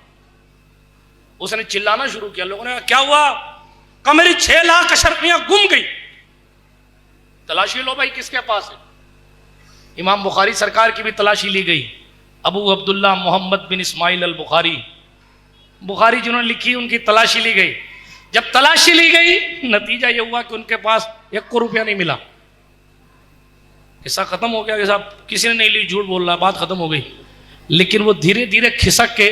उसने चिल्लाना शुरू किया। लोगों ने कहा क्या हुआ? कहा मेरी 6 लाख अशरफियां गुम गई। तलाशी लो भाई, किसके पास है? इमाम बुखारी सरकार की भी तलाशी ली गई। अबू अब्दुल्ला मोहम्मद बिन इस्माइल अल बुखारी, बुखारी जिन्होंने लिखी, उनकी तलाशी ली गई। जब तलाशी ली गई, नतीजा यह हुआ कि उनके पास 1 रुपया नहीं मिला। किस्सा खत्म हो गया कि साहब किसी ने नहीं ली, झूठ बोल रहा, बात खत्म हो गई। लेकिन वो धीरे धीरे खिसक के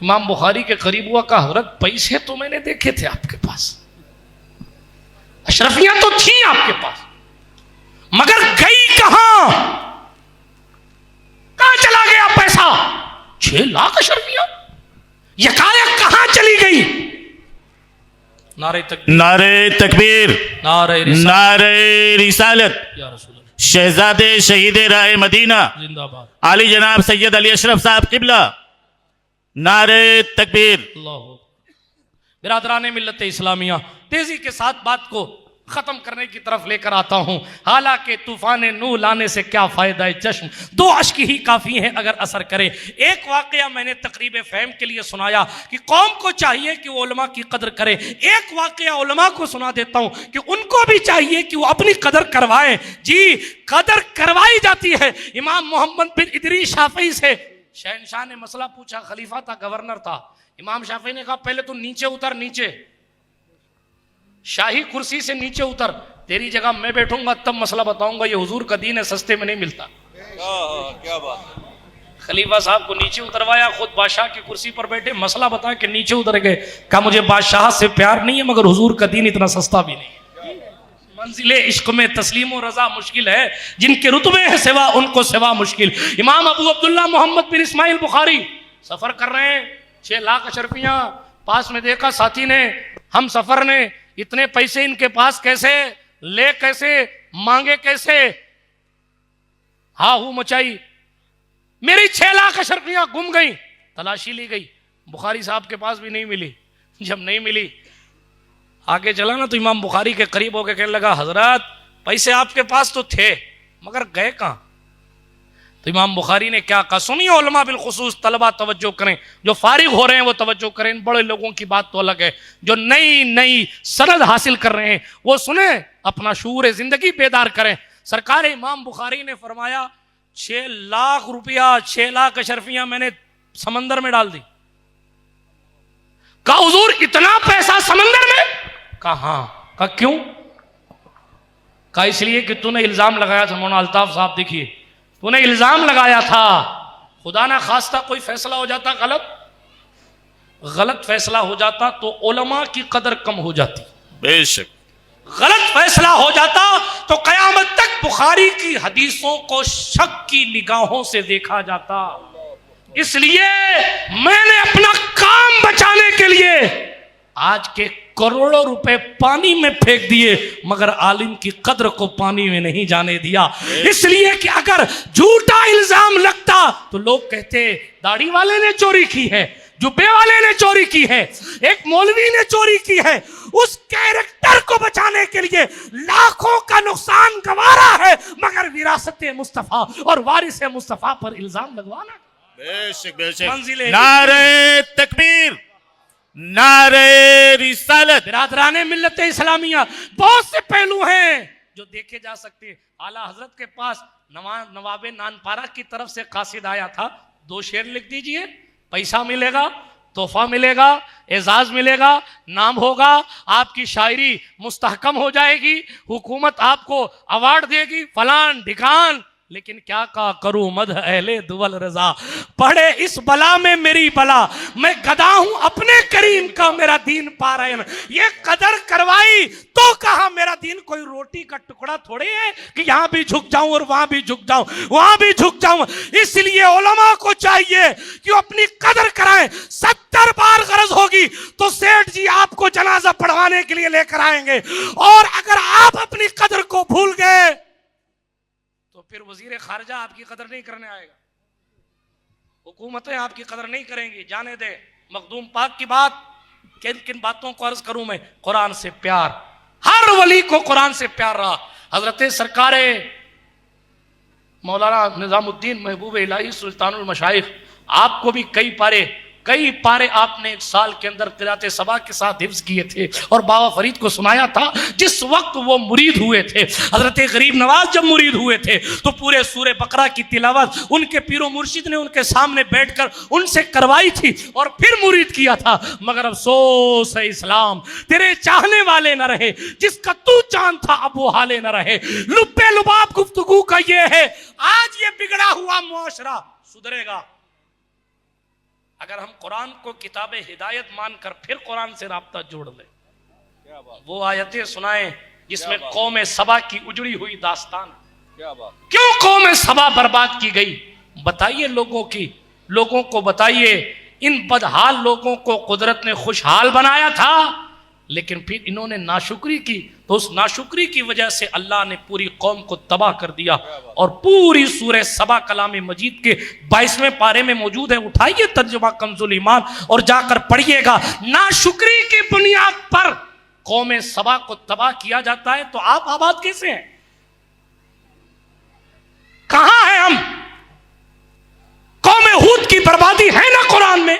इमाम बुखारी के करीब हुआ, कहा हजरत पैसे तो मैंने देखे थे आपके पास, अशरफियां तो थी आपके पास, मगर गई कहां? कहां चला गया पैसा? 6 लाख अशरफियां यकायक कहां चली गई? नारे तकबीर, नारे तकबीर, नारे रिसालत, शहजादे शहीद राह मदीना जिंदाबाद, आली जनाब सैयद अली अशरफ साहब किबला, नारे तकबीर। बिरादराने मिल्लत इस्लामिया, तेजी के साथ बात को खत्म करने की तरफ लेकर आता हूं। हालांकि तूफान नूह लाने से क्या फायदा है चश्म, 2 अश्क ही काफी है अगर असर करे। एक वाकया मैंने तकरीब फहम के लिए सुनाया कि कौम को चाहिए कि वो उलमा की कदर करे। एक वाकया उलमा को सुना देता हूं कि उनको भी चाहिए कि वो अपनी कदर करवाएं। जी, कदर करवाई जाती है। इमाम मोहम्मद बिन इदरीस शाफी से शहनशाह ने मसला पूछा, खलीफा था, गवर्नर था। इमाम शाफी ने कहा पहले तो नीचे उतर, नीचे शाही कुर्सी से नीचे उतर, तेरी जगह मैं बैठूंगा तब मसला बताऊंगा, ये हुजूर का दीन है, सस्ते में नहीं मिलता। क्या बात। खलीफा साहब को नीचे उतरवाया, खुद बादशाह की कुर्सी पर बैठे, मसला बताया कि नीचे उतर गए। कहा मुझे बादशाह से प्यार नहीं है, मगर हुजूर का दीन इतना सस्ता भी नहीं। मंजिले इश्क में तस्लीम और रजा मुश्किल है, जिनके रुतबे है सिवा उनको सिवा मुश्किल। इमाम अबू अब्दुल्ला मोहम्मद बिन इस्माइल बुखारी सफर कर रहे हैं, 6 लाख अशरफियां पास में देखा साथी ने, हम सफर ने, इतने पैसे इनके पास कैसे, ले कैसे, मांगे कैसे? हा हू मचाई, मेरी 6 लाख अशरफियां गुम गई। तलाशी ली गई, बुखारी साहब के पास भी नहीं मिली। जब नहीं मिली, आगे चला ना तो इमाम बुखारी के करीब होकर कहने लगा, हजरत पैसे आपके पास तो थे, मगर गए कहां? तो इमाम बुखारी ने क्या कहा? सुनिए उलमा बिलखुसूस तलबा तवज्जो करें, जो फारिग हो रहे हैं वो तवज्जो करें, बड़े लोगों की बात तो अलग है, जो नई नई सनद हासिल कर रहे हैं वो सुने, अपना शूर जिंदगी बेदार करें। सरकार इमाम बुखारी ने फरमाया 6 लाख रुपया, 6 लाख अशरफियां मैंने समंदर में डाल दी। कहा हुजूर इतना पैसा समंदर में? कहा हाँ। कहा क्यों? कहा इसलिए कि तूने इल्जाम लगाया था। मौलाना अल्ताफ साहब देखिए, तूने इल्जाम लगाया था, खुदा ना खास्ता कोई फैसला हो जाता गलत फैसला हो जाता तो उलमा की कदर कम हो जाती। बेशक गलत फैसला हो जाता तो कयामत तक बुखारी की हदीसों को शक की निगाहों से देखा जाता। इसलिए मैंने अपना काम बचाने के लिए आज के करोड़ों रुपए पानी में फेंक दिए, मगर आलिम की कद्र को पानी में नहीं जाने दिया। इसलिए कि अगर झूठा इल्जाम लगता तो लोग कहते दाढ़ी वाले ने चोरी की है, जुब्बे वाले ने चोरी की है, एक मौलवी ने चोरी की है। उस कैरेक्टर को बचाने के लिए लाखों का नुकसान गवारा है, मगर विरासत मुस्तफा और वारिस मुस्तफा पर इल्जाम लगवाना। बेशक बेशक। नारे तकबीर, नारे रिसालत। बिरादराने मिल्लत इस्लामिया, बहुत से पहलू हैं जो देखे जा सकते हैं। आला हजरत के पास नवाबे नानपारा की तरफ से कासिद आया था, 2 शेर लिख दीजिए, पैसा मिलेगा, तोहफा मिलेगा, एजाज मिलेगा, नाम होगा, आपकी शायरी मुस्तहकम हो जाएगी, हुकूमत आपको अवार्ड देगी, फलान ढिकान। लेकिन क्या का करूं मद अहले दुवल रजा, पढ़े इस बला में मेरी बला, मैं गदा हूं अपने करीम का, मेरा दीन पारायण। ये कदर करवाई तो कहा मेरा दीन कोई रोटी का टुकड़ा थोड़े है कि यहां भी झुक जाऊं और वहां भी झुक जाऊं, वहां भी झुक जाऊं। इसलिए उलमा को चाहिए कि अपनी कदर कराएं। 70 बार गरज होगी तो सेठ जी आपको जनाजा पढ़वाने के लिए लेकर आएंगे, और अगर आप अपनी कदर को भूल गए तो फिर वजीर खारजा आपकी कदर नहीं करने आएगा, हुकूमतें आपकी कदर नहीं करेंगी। जाने दे मखदूम पाक की बात। किन किन बातों को अर्ज करूं मैं? कुरान से प्यार, हर वली को कुरान से प्यार रहा। हजरत सरकारे मौलाना निजामुद्दीन महबूब इलाही सुल्तानुल मशाइख, आपको भी कई पारे आपने 1 साल के अंदर क़िराअत सबा के साथ हिफ्ज़ किए थे और बाबा फरीद को सुनाया था जिस वक्त वो मुरीद हुए थे। हजरत गरीब नवाज जब मुरीद हुए थे तो पूरे सूरे बकरा की तिलावत उनके पीरो मुर्शिद ने उनके सामने बैठकर उनसे करवाई थी और फिर मुरीद किया था। मगर अफसोस है इस्लाम, तेरे चाहने वाले न रहे, जिसका तू चांद था अब वो हाले न रहे। लुब्बे लुबाब गुफ्तगू का ये है, आज ये बिगड़ा हुआ मुआशरा सुधरेगा अगर हम कुरान को किताब हिदायत मानकर फिर कुरान से राब्ता जोड़ लें। वो आयतें सुनाएं जिसमें कौम सबा की उजड़ी हुई दास्तान। क्यों कौम सबा बर्बाद की गई बताइए लोगों को बताइए। इन बदहाल लोगों को कुदरत ने खुशहाल बनाया था, लेकिन फिर इन्होंने नाशुक्री की तो उस नाशुक्री की वजह से अल्लाह ने पूरी कौम को तबाह कर दिया। और पूरी सूरह सबा कलाम मजीद के 22वें पारे में मौजूद है, उठाइए तर्जुमा कंजुल ईमान और जाकर पढ़िएगा। नाशुक्री की बुनियाद पर कौम सबा को तबाह किया जाता है तो आप आबाद कैसे हैं? कहां हैं हम? कौम हूद की बर्बादी है ना कुरान में,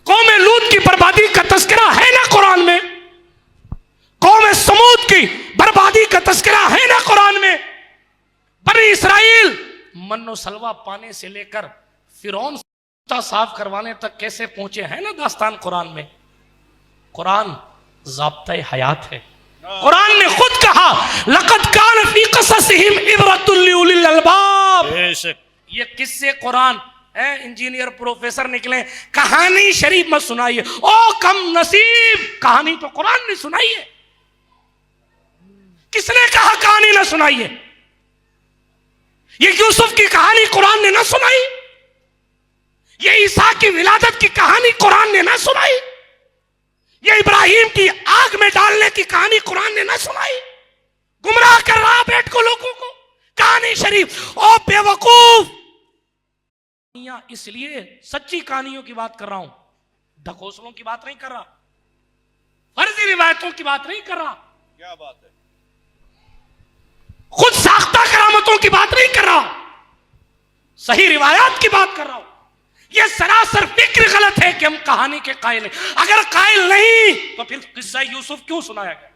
कौम लूत की बर्बादी का तस्करा है ना कुरान में, कौम समूद की बर्बादी का तस्करा है ना कुरान में। बनी इसराइल मन्नो सलवा पाने से लेकर फिरौन साफ करवाने तक कैसे पहुंचे हैं ना दास्तान कुरान में। कुरान ज़ाब्ता हयात है। कुरान ने खुद कहा लक़द कान फी क़ससिहिम इबरतुल लिउलिल अलबाब। ये किस्से कुरान इंजीनियर प्रोफेसर निकले, कहानी शरीफ मत सुनाइए, ओ कम नसीब, कहानी तो कुरान ने सुनाई है। किसने कहा कहानी ना सुनाइए? ये यूसुफ की कहानी कुरान ने ना सुनाई? ये ईसा की विलादत की कहानी कुरान ने ना सुनाई? ये इब्राहिम की आग में डालने की कहानी कुरान ने ना सुनाई? गुमराह कर रहा बैठ को लोगों को कहानी शरीफ। ओ बेवकूफ, इसलिए सच्ची कहानियों की बात कर रहा हूं, ढकोसलों की बात नहीं कर रहा, फर्जी रिवायतों की बात नहीं कर रहा। क्या बात है? खुद साख्ता करामतों की बात नहीं कर रहा, सही रिवायात की बात कर रहा हूं। यह सरासर फिक्र गलत है कि हम कहानी के कायल हैं। अगर कायल नहीं तो फिर किस्सा यूसुफ क्यों सुनाया गया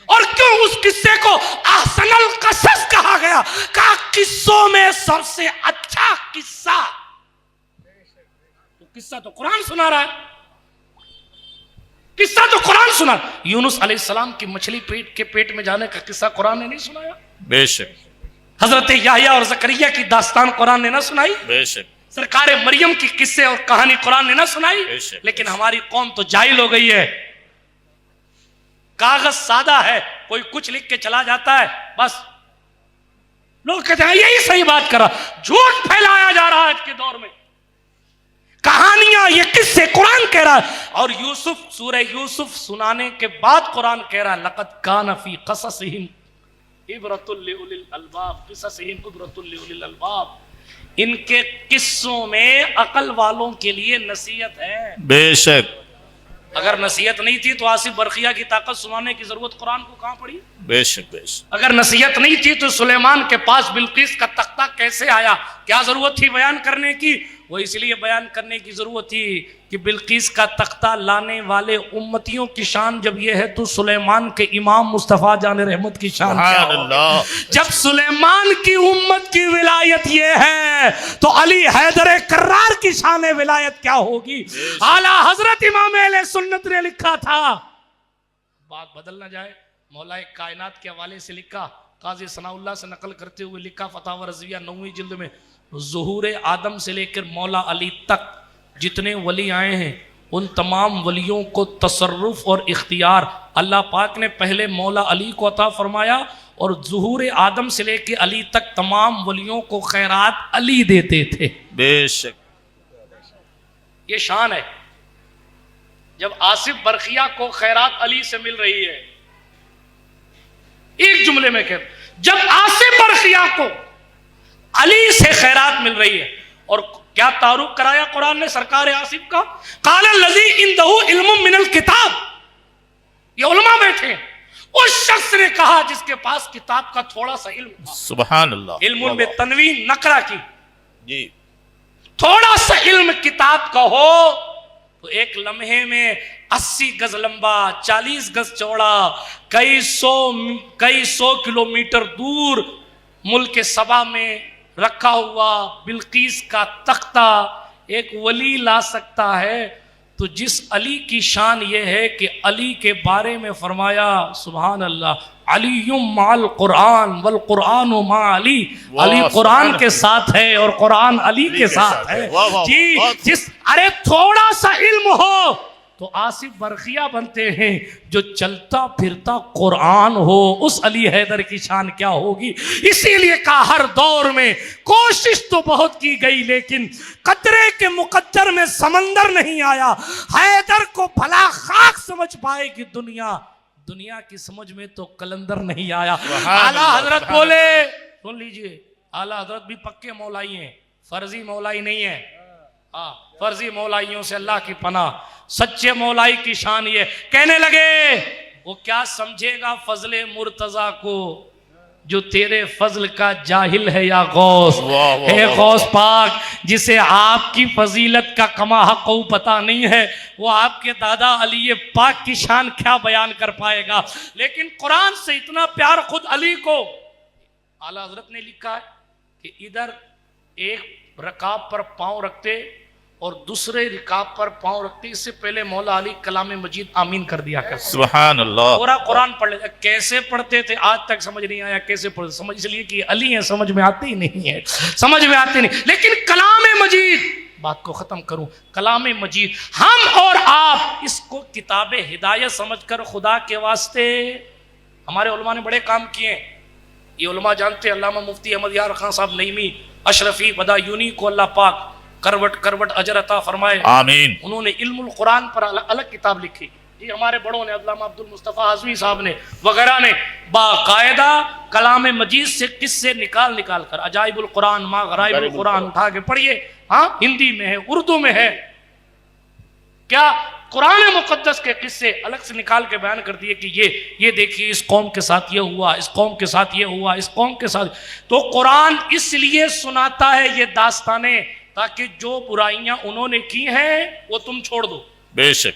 और क्यों उस किस्से को अहसनुल क़सस कहा गया? कहा किस्सों में सबसे अच्छा किस्सा। तो किस्सा तो कुरान सुना रहा है, किस्सा तो कुरान सुना। यूनुस अलैहिस्सलाम की मछली के पेट में जाने का किस्सा कुरान ने नहीं सुनाया? बेशक। हजरत याहया और ज़करिया की दास्तान कुरान ने ना सुनाई? बेशक। सरकारे मरियम की किस्से और कहानी कुरान ने ना सुनाई? लेकिन हमारी कौम तो जाहिल हो गई है। कागज सादा है, कोई कुछ लिख के चला जाता है, बस लोग कहते हैं यही सही बात करा। झूठ फैलाया जा रहा है आज के दौर में, कहानियां, ये किससे, कुरान कह रहा है। और यूसुफ, सूरह यूसुफ सुनाने के बाद कुरान कह रहा है लक़द कान फी क़ससिहिम इबरतुल लिउलिल अलबाब, क़ससिहिम इबरतुल लिउलिल अलबाब। इनके किस्सों में अकल वालों के लिए नसीहत है। बेशक। अगर नसीहत नहीं थी तो आसिफ बरखिया की ताकत सुनाने की जरूरत कुरान को कहां पड़ी? बेशक बेशक। अगर नसीहत नहीं थी तो सुलेमान के पास बिल्किस का तख्ता कैसे आया? क्या जरूरत थी बयान करने की? वो इसलिए बयान करने की जरूरत थी कि बिल्किस का तख्ता लाने वाले उम्मतियों की शान जब ये है तो सुलेमान के इमाम मुस्तफ़ा जान रहमत की शान क्या होगी? जब सुलेमान की उम्मत की विलायत ये है तो अली हैदर कर्रार की शान विलायत क्या होगी? आला हजरत इमाम अहले सुन्नत ने लिखा था, बात बदल ना जाए, मौलाए कायनात के हवाले से लिखा, काजी सनाउल्लाह से नकल करते हुए लिखा फतावा रज़विया 9वीं जिल्द में, ज़ुहूर आदम से लेकर मौला अली तक जितने वली आए हैं उन तमाम वलियों को तसर्रुफ और इख्तियार अल्लाह पाक ने पहले मौला अली को अता फरमाया और ज़ुहूर आदम से लेकर अली तक तमाम वलियों को खैरात अली देते थे। बेशक। ये शान है। जब आसिफ बरखिया को खैरात अली से मिल रही है, एक जुमले में कह, जब आसिफ बरखिया को अली से खैरात मिल रही है, और क्या तारुफ कराया कुरान ने सरकार आसिफ का? काला लजी इंदहु इल्मुम मिनल किताब, ये उलमा बैठे, उस शख्स ने कहा जिसके पास किताब का थोड़ा सा इल्म था। सुभान अल्लाह। इल्म में तनवीन नकरा की जी, थोड़ा सा इल्म किताब का हो तो एक लम्हे में 80 गज लंबा, 40 गज चौड़ा, कई सौ किलोमीटर दूर मुल्क सबा में रखा हुआ बिल्किस का तख्ता एक वली ला सकता है। तो जिस अली की शान ये है कि अली के बारे में फरमाया सुभान अल्लाह, अलीयुम माल कुरान वल कुरान मा अली, अली कुरान के साथ है और कुरान अली के साथ है। जी, जिस अरे थोड़ा सा इल्म हो तो आसिफ बरखिया बनते हैं, जो चलता फिरता कुरान हो उस अली हैदर की शान क्या होगी? इसीलिए कहा हर दौर में कोशिश तो बहुत की गई लेकिन कतरे के मुकद्दर में समंदर नहीं आया। हैदर को भला खाक समझ पाएगी दुनिया, दुनिया की समझ में तो कलंदर नहीं आया। आला हजरत बोले, सुन लीजिए, आला हजरत भी पक्के मौलाई हैं, फर्जी मौलाई नहीं है। हाँ, फर्जी मौलाइयों से अल्लाह की पनाह। सच्चे मौलाई की शान ये, कहने लगे वो क्या समझेगा फजले मुर्तजा को जो तेरे फजल का जाहिल है या गौस। हे गौस पाक, जिसे आपकी फजीलत का कमा हक पता नहीं है वो आपके दादा अली पाक की शान क्या बयान कर पाएगा। लेकिन कुरान से इतना प्यार खुद अली को, आला हजरत ने लिखा है कि इधर एक रकाब पर पांव रखते और दूसरे रिकाब पर पांव रखते, इससे पहले मौला अली कलाम मजीद आमीन कर दिया करते। सुभान अल्लाह। पूरा कुरान पढ़ लेते। कैसे पढ़ते थे आज तक समझ नहीं आया कैसे पढ़ते, समझ इसलिए कि अली है, समझ में आती ही नहीं है, समझ में आती नहीं। लेकिन कलाम मजीद, बात को खत्म करूं, कलाम मजीद हम और आप इसको किताब हिदायत समझकर खुदा के वास्ते, हमारे उलमा ने बड़े काम किए। ये उलमा जानते हैं, अल्लामा मुफ्ती अहमद यार खान साहब नईमी अशरफी बदायूनी को अल्लाह पाक करवट करवट अजर अता फरमाए, आमीन। उन्होंने इल्मुल कुरान पर अलग किताब लिखी। ये हमारे बड़ों ने, अल्लामा अब्दुल मुस्तफ़ा आज़मी साहब ने वगैरह ने बाकायदा कलाम मजीद से किस्से निकाल निकाल कर अजाइबुल कुरान मा गराइबुल कुरान उठा के पढ़िए। हाँ, हिंदी में है, उर्दू में है, क्या कुरान मुकद्दस के किस्से अलग से निकाल के बयान कर दिए कि ये देखिए इस कौम के साथ ये हुआ, इस कौम के साथ ये हुआ, इस कौम के साथ। तो कुरान इसलिए सुनाता है ये दास्ताने ताकि जो बुराइयां उन्होंने की हैं वो तुम छोड़ दो। बेशक।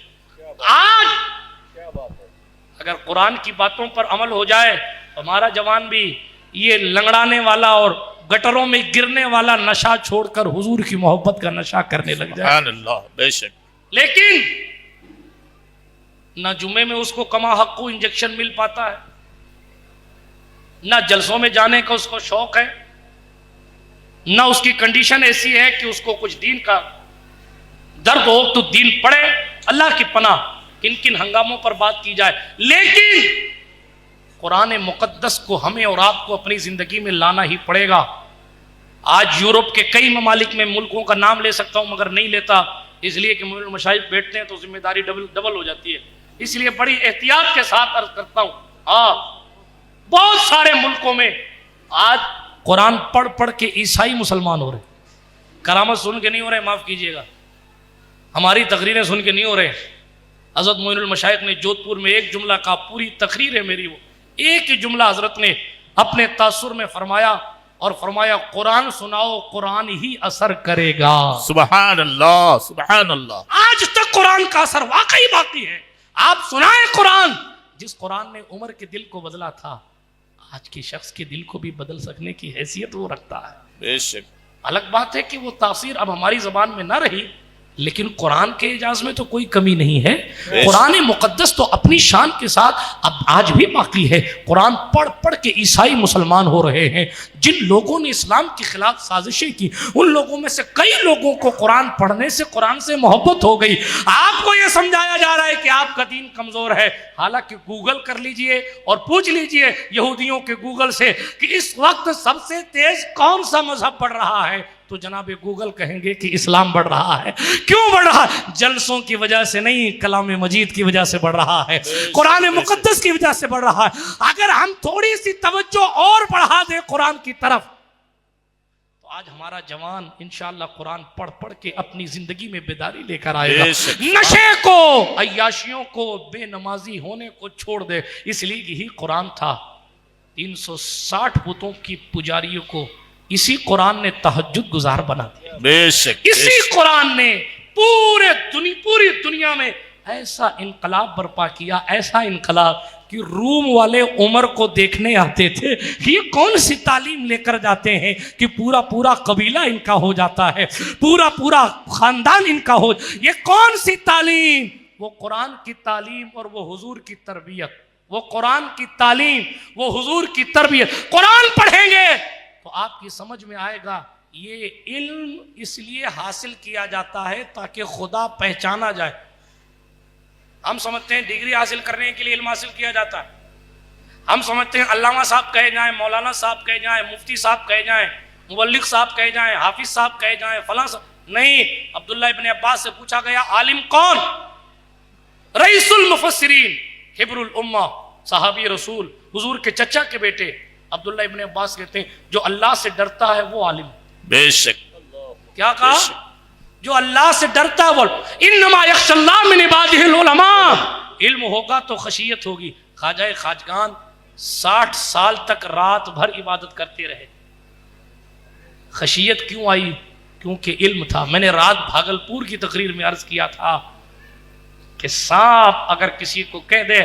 आज अगर कुरान की बातों पर अमल हो जाए तो हमारा जवान भी ये लंगड़ाने वाला और गटरों में गिरने वाला नशा छोड़कर हुजूर की मोहब्बत का नशा करने लग जाए। अल्लाह, बेशक। लेकिन ना जुमे में उसको कमा हक्कू इंजेक्शन मिल पाता है, ना जलसों में जाने का उसको शौक है, ना उसकी कंडीशन ऐसी है कि उसको कुछ दीन का दर्द हो तो दीन पड़े। अल्लाह की पनाह किन किन हंगामों पर बात की जाए, लेकिन कुरान मुकद्दस को हमें और आपको अपनी जिंदगी में लाना ही पड़ेगा। आज यूरोप के कई ममालिक में मुल्कों का नाम ले सकता हूं मगर नहीं लेता, इसलिए कि मौलवी मशाइख बैठते हैं तो जिम्मेदारी डबल हो जाती है, इसलिए बड़ी एहतियात के साथ अर्ज करता हूं। बहुत सारे मुल्कों में आज कुरान पढ़ पढ़ के ईसाई मुसलमान हो रहे, करामत सुन के नहीं हो रहे, माफ कीजिएगा, हमारी तकरीरें सुन के नहीं हो रहे। हजरत मोइनुल मशाइख ने जोधपुर में एक जुमला कहा, पूरी तकरीर है मेरी, वो एक ही जुमला हजरत ने अपने तासुर में फरमाया और फरमाया, कुरान सुनाओ, कुरान ही असर करेगा। सुभान अल्लाह, सुभान अल्लाह। आज तक कुरान का असर वाकई बाकी है। आप सुनाए कुरान, जिस कुरान ने उमर के दिल को बदला था, आज के शख्स के दिल को भी बदल सकने की हैसियत वो रखता है। बेशक। अलग बात है कि वो तासीर अब हमारी जबान में ना रही, लेकिन कुरान के इजाज में तो कोई कमी नहीं है। कुरान मुकद्दस तो अपनी शान के साथ अब आज भी बाकी है। कुरान पढ़ पढ़ के ईसाई मुसलमान हो रहे हैं। जिन लोगों ने इस्लाम के खिलाफ साजिशें की, उन लोगों में से कई लोगों को कुरान पढ़ने से, कुरान से मोहब्बत हो गई। आपको यह समझाया जा रहा है कि आपका दीन कमजोर है, हालांकि गूगल कर लीजिए और पूछ लीजिए यहूदियों के गूगल से कि इस वक्त सबसे तेज कौन सा मजहब बढ़ रहा है, तो जनाब गूगल कहेंगे कि इस्लाम बढ़ रहा है। क्यों बढ़ रहा है? जलसों की वजह से नहीं, कलाम मजीद की वजह से बढ़ रहा है, कुरान मुकद्दस की वजह से बढ़ रहा है। अगर हम थोड़ी सी तवज्जो और बढ़ा दें कुरान की तरफ, तो आज हमारा जवान इंशाअल्लाह कुरान पढ़ पढ़ के अपनी जिंदगी में बेदारी लेकर आएगा। नशे को, अय्याशियों को, बेनमाजी होने को छोड़ दे। इसलिए यही कुरान था, 360 बुतों की पुजारियों को इसी कुरान ने तहज्जुद गुजार बना दिया। बेशक। इसी कुरान ने पूरी दुनिया में ऐसा इनकलाब बर्पा किया, ऐसा इनकलाब कि रूम वाले उमर को देखने आते थे। ये कौन सी तालीम लेकर जाते हैं कि पूरा पूरा कबीला इनका हो जाता है, पूरा पूरा खानदान इनका हो। ये कौन सी तालीम? वो कुरान की तालीम और वो हुजूर की तरबियत। वो कुरान की तालीम, वो हुजूर की तरबियत। कुरान पढ़ेंगे तो आपकी समझ में आएगा ये इल्म इसलिए हासिल किया जाता है ताकि खुदा पहचाना जाए। हम समझते हैं डिग्री हासिल करने के लिए इल्म हासिल किया जाता है। हम समझते हैं अल्लामा साहब कहे जाएं, मौलाना साहब कहे जाएं, मुफ्ती साहब कहे जाएं, मुबल्लिग साहब कहे जाएं, हाफिज साहब कहे जाएं, फलां साहब। नहीं, अब्दुल्लाह इब्ने अब्बास से पूछा गया आलिम कौन? रईसुल मुफस्सिरीन, हिब्रुल उम्मा, सहाबी रसूल, हुजूर के चचा के बेटे अब्दुल्ला इब्ने अब्बास कहते हैं जो अल्लाह से डरता है वो आलिम। बेशक। क्या कहा? जो अल्लाह से डरता है वो। इन्नमा यख्शल्लाह मिन इबादिहिल उलमा। इल्म होगा तो खशियत होगी। ख्वाजा खाजगान 60 साल तक रात भर इबादत करते रहे। खशियत क्यों आई? क्योंकि इल्म था। मैंने रात भागलपुर की तकरीर में अर्ज किया था कि सांप अगर किसी को कह दे,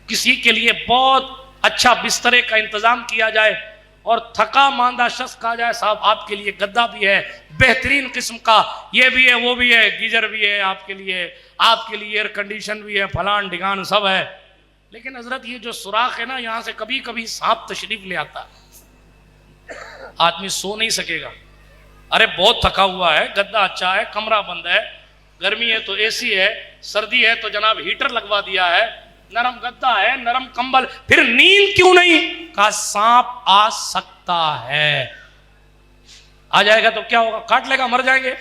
किसी के लिए बहुत अच्छा बिस्तरे का इंतजाम किया जाए और थका मांदा शख्स कहा जाए साहब आपके लिए गद्दा भी है, बेहतरीन किस्म का, ये भी है, वो भी है, गीजर भी है आपके लिए एयर कंडीशन भी है, फलान ढिगान सब है, लेकिन हजरत ये जो सुराख है ना, यहाँ से कभी कभी सांप तशरीफ ले आता, आदमी सो नहीं सकेगा। अरे बहुत थका हुआ है, गद्दा अच्छा है, कमरा बंद है, गर्मी है तो एसी है, सर्दी है तो जनाब हीटर लगवा दिया है, नरम गद्दा है, नरम कंबल, फिर नींद क्यों नहीं? का सांप आ सकता है। आ जाएगा तो क्या होगा? काट लेगा, मर जाएंगे।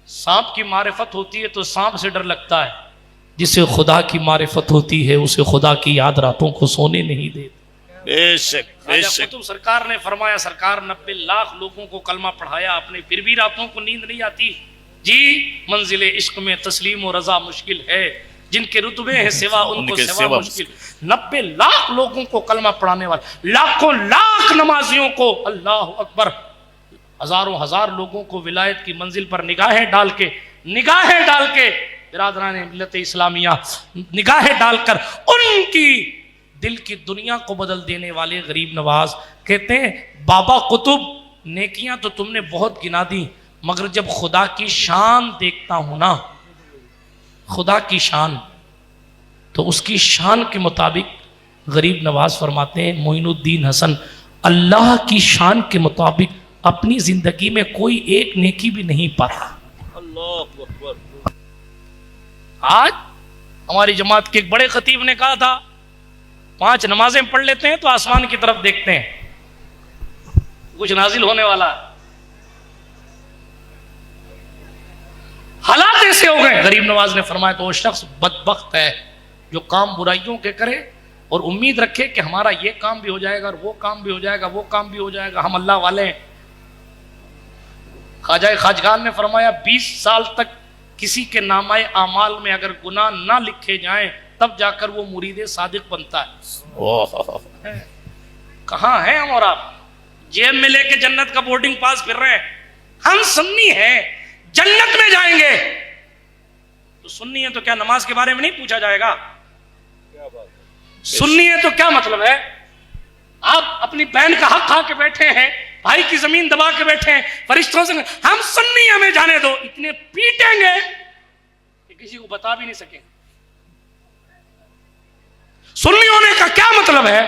सांप की मारिफत होती है तो सांप से डर लगता है। जिसे खुदा की मारिफत होती है उसे खुदा की याद रातों को सोने नहीं देती। बेशक बेशक। तो सरकार ने फरमाया, सरकार 90 लाख लोगों को कलमा पढ़ाया आपने, फिर भी रातों को नींद नहीं आती। जी, मंजिले इश्क में तस्लीम और रजा मुश्किल है, जिनके रुतबे हैं सिवा उनको सेवा मुश्किल। 90 लाख लोगों को कलमा पढ़ाने वाले, लाखों लाख नमाजियों को अल्लाह अकबर, हजारों हजार लोगों को विलायत की मंजिल पर निगाहें डाल के बिरादरान मिल्लत इस्लामिया निगाहें डालकर उनकी दिल की दुनिया को बदल देने वाले गरीब नवाज कहते हैं, बाबा कुतुब नेकियां तो तुमने बहुत गिना दी, मगर जब खुदा की शान देखता हूं ना, खुदा की शान, तो उसकी शान के मुताबिक गरीब नवाज फरमाते हैं मोइनुद्दीन हसन, अल्लाह की शान के मुताबिक अपनी जिंदगी में कोई एक नेकी भी नहीं पाता। अल्लाह अकबर। आज हमारी जमात के एक बड़े खतीब ने कहा था 5 नमाजें पढ़ लेते हैं तो आसमान की तरफ देखते हैं कुछ नाजिल होने वाला है। हालात ऐसे हो गए, गरीब नवाज ने फरमाया तो वो शख्स बदबख्त है जो काम बुराइयों के करे और उम्मीद रखे कि हमारा ये काम भी हो जाएगा और वो काम भी हो जाएगा, वो काम भी हो जाएगा, हम अल्लाह वाले हैं। ख्वाजा खाजगान ने फरमाया 20 साल तक किसी के नामाए आमाल में अगर गुनाह ना लिखे जाएं तब जाकर वो मुरीद सादिक बनता है। कहां है हम और आप? जेब में लेके जन्नत का बोर्डिंग पास फिर रहे हैं। हम सुन्नी हैं, जन्नत में जाएंगे। तो सुन्नी है तो क्या नमाज के बारे में नहीं पूछा जाएगा? सुन्नी है तो क्या मतलब है? आप अपनी बहन का हक खा के बैठे हैं, भाई की जमीन दबा के बैठे हैं, फरिश्तों से हम सुन्नी हमें जाने दो, इतने पीटेंगे कि किसी को बता भी नहीं सके। सुन्नी होने का क्या मतलब है?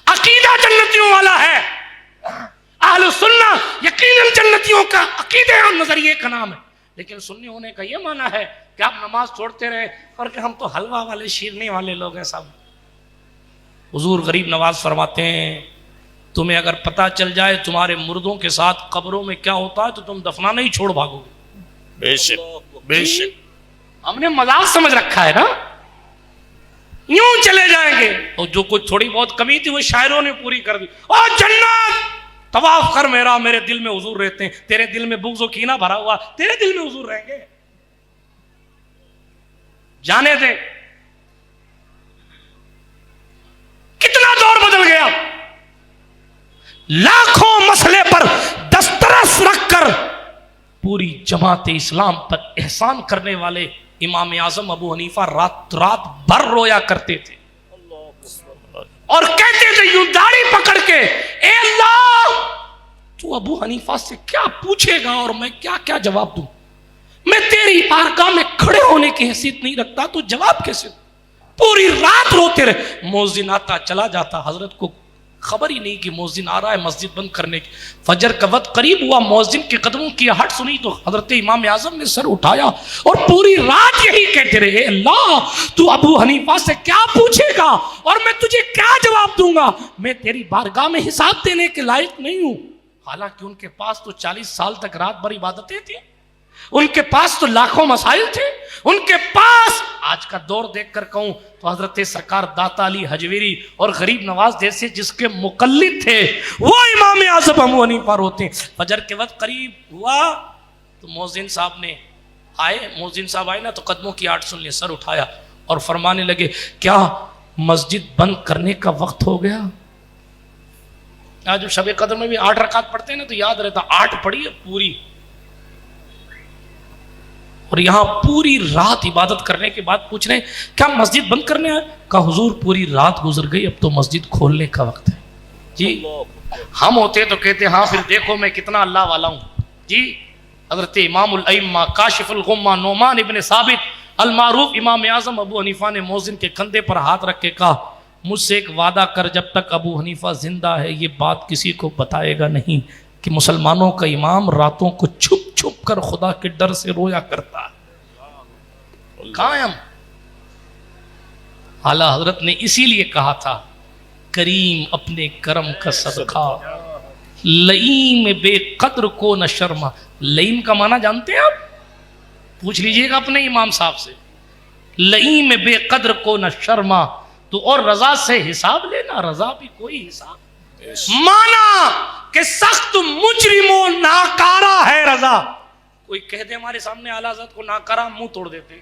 अकीदा जन्नतियों वाला है। अहले सुन्ना यकीनन जन्नतियों का अकीदे और नजरिए का नाम है, लेकिन सुन्नी होने का यह माना है कि आप नमाज छोड़ते रहे और कि हम तो हलवा वाले शीरनी वाले लोग हैं सब। हुजूर गरीब नवाज फरमाते हैं तुम्हें अगर पता चल जाए तुम्हारे मुर्दों के साथ कब्रों में क्या होता है तो तुम दफनाना ही छोड़ भागोगे। बेशक बेशक। हमने मजाक समझ रखा है ना, यूं चले जाएंगे। और जो कुछ थोड़ी बहुत कमी थी वो शायरों ने पूरी कर दी। और जन्नत तवाफ कर मेरा, मेरे दिल में हुजूर रहते हैं। तेरे दिल में बुग़्ज़ और कीना भरा हुआ, तेरे दिल में हुजूर रहेंगे। जाने दे, कितना दौर बदल गया। लाखों मसले पर दस्तरस रखकर पूरी जमात इस्लाम पर एहसान करने वाले इमाम आजम अबू हनीफा रात रात भर रोया करते थे और कहते थे यूं दाढ़ी पकड़ के, ए अल्लाह तू अबू हनीफा से क्या पूछेगा और मैं क्या क्या जवाब दूं? मैं तेरी बारगाह में खड़े होने की हैसियत नहीं रखता तो जवाब कैसे दूं? पूरी रात रोते रहे। मौजिन आता चला जाता, हजरत को खबर ही नहीं कि मौजिन आ रहा है मस्जिद बंद करने की। फजर का वक्त करीब हुआ, मौजिन के कदमों की आहट सुनी तो हजरत इमाम आजम ने सर उठाया और पूरी रात यही कहते रहे, अल्लाह तू अबू हनीफा से क्या पूछेगा और मैं तुझे क्या जवाब दूंगा? मैं तेरी बारगाह में हिसाब देने के लायक नहीं हूं। हालांकि उनके पास तो 40 साल तक रात भर इबादतें थी, उनके पास तो लाखों मसाइल थे, उनके पास आज का दौर देखकर कहूं तो हजरत सरकार दाता अली हजवेरी और गरीब नवाज जैसे जिसके मुकल्लिद थे वो इमाम आज़म अबू हनीफा रोते। फजर के वक्त करीब हुआ तो मौजिन साहब ने मौजिन साहब आए ना तो कदमों की आट सुन ली, सर उठाया और फरमाने लगे, क्या मस्जिद बंद करने का वक्त हो गया? आज जब शब कदर में भी 8 रकात पढ़ते हैं ना तो याद रहता, 8 पढ़ी है पूरी। और यहां पूरी रात इबादत करने के बाद पूछ रहे हैं क्या मस्जिद बंद करने आए? का हुजूर पूरी रात गुजर गई, अब तो मस्जिद खोलने का वक्त है। जी हम होते तो कहते हाँ फिर देखो मैं कितना अल्लाह वाला हूं। जी हजरत इमामुल अइम्मा काशिफुल गुम्मा नोमान इब्न साबित अल मारूफ इमाम आज़म अबू हनीफा ने मौजिन के कंधे पर हाथ रख के कहा, मुझसे एक वादा कर, जब तक अबू हनीफा जिंदा है ये बात किसी को बताएगा नहीं कि मुसलमानों का इमाम रातों को छुप छुप कर खुदा के डर से रोया करता है। कहां हम? आला हजरत ने इसीलिए कहा था, करीम अपने करम का सदका लईम बेकद्र को न शर्मा। लईम का माना जानते हैं आप? पूछ लीजिएगा अपने इमाम साहब से। लईम बेकद्र को न शर्मा, तो और रजा से हिसाब लेना, रजा भी कोई हिसाब। माना कि सख्त मुजरिमों नाकारा है रजा। कोई कह दे हमारे सामने आला हज़रत को नाकारा, मुंह तोड़ देते।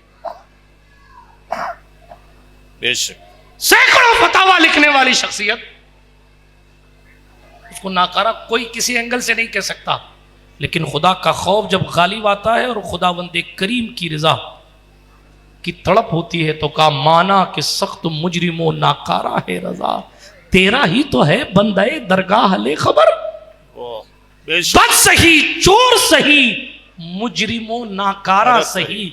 बेशक सैकड़ों फतावा लिखने वाली शख्सियत, उसको नाकारा कोई किसी एंगल से नहीं कह सकता। लेकिन खुदा का खौफ जब गालिब आता है और खुदावंद करीम की रजा की तड़प होती है तो कहा, माना कि सख्त मुजरिमों नाकारा है रजा, तेरा ही तो है बंदे दरगाह ले खबर। बद सही चोर सही मुजरिमों नाकारा सही,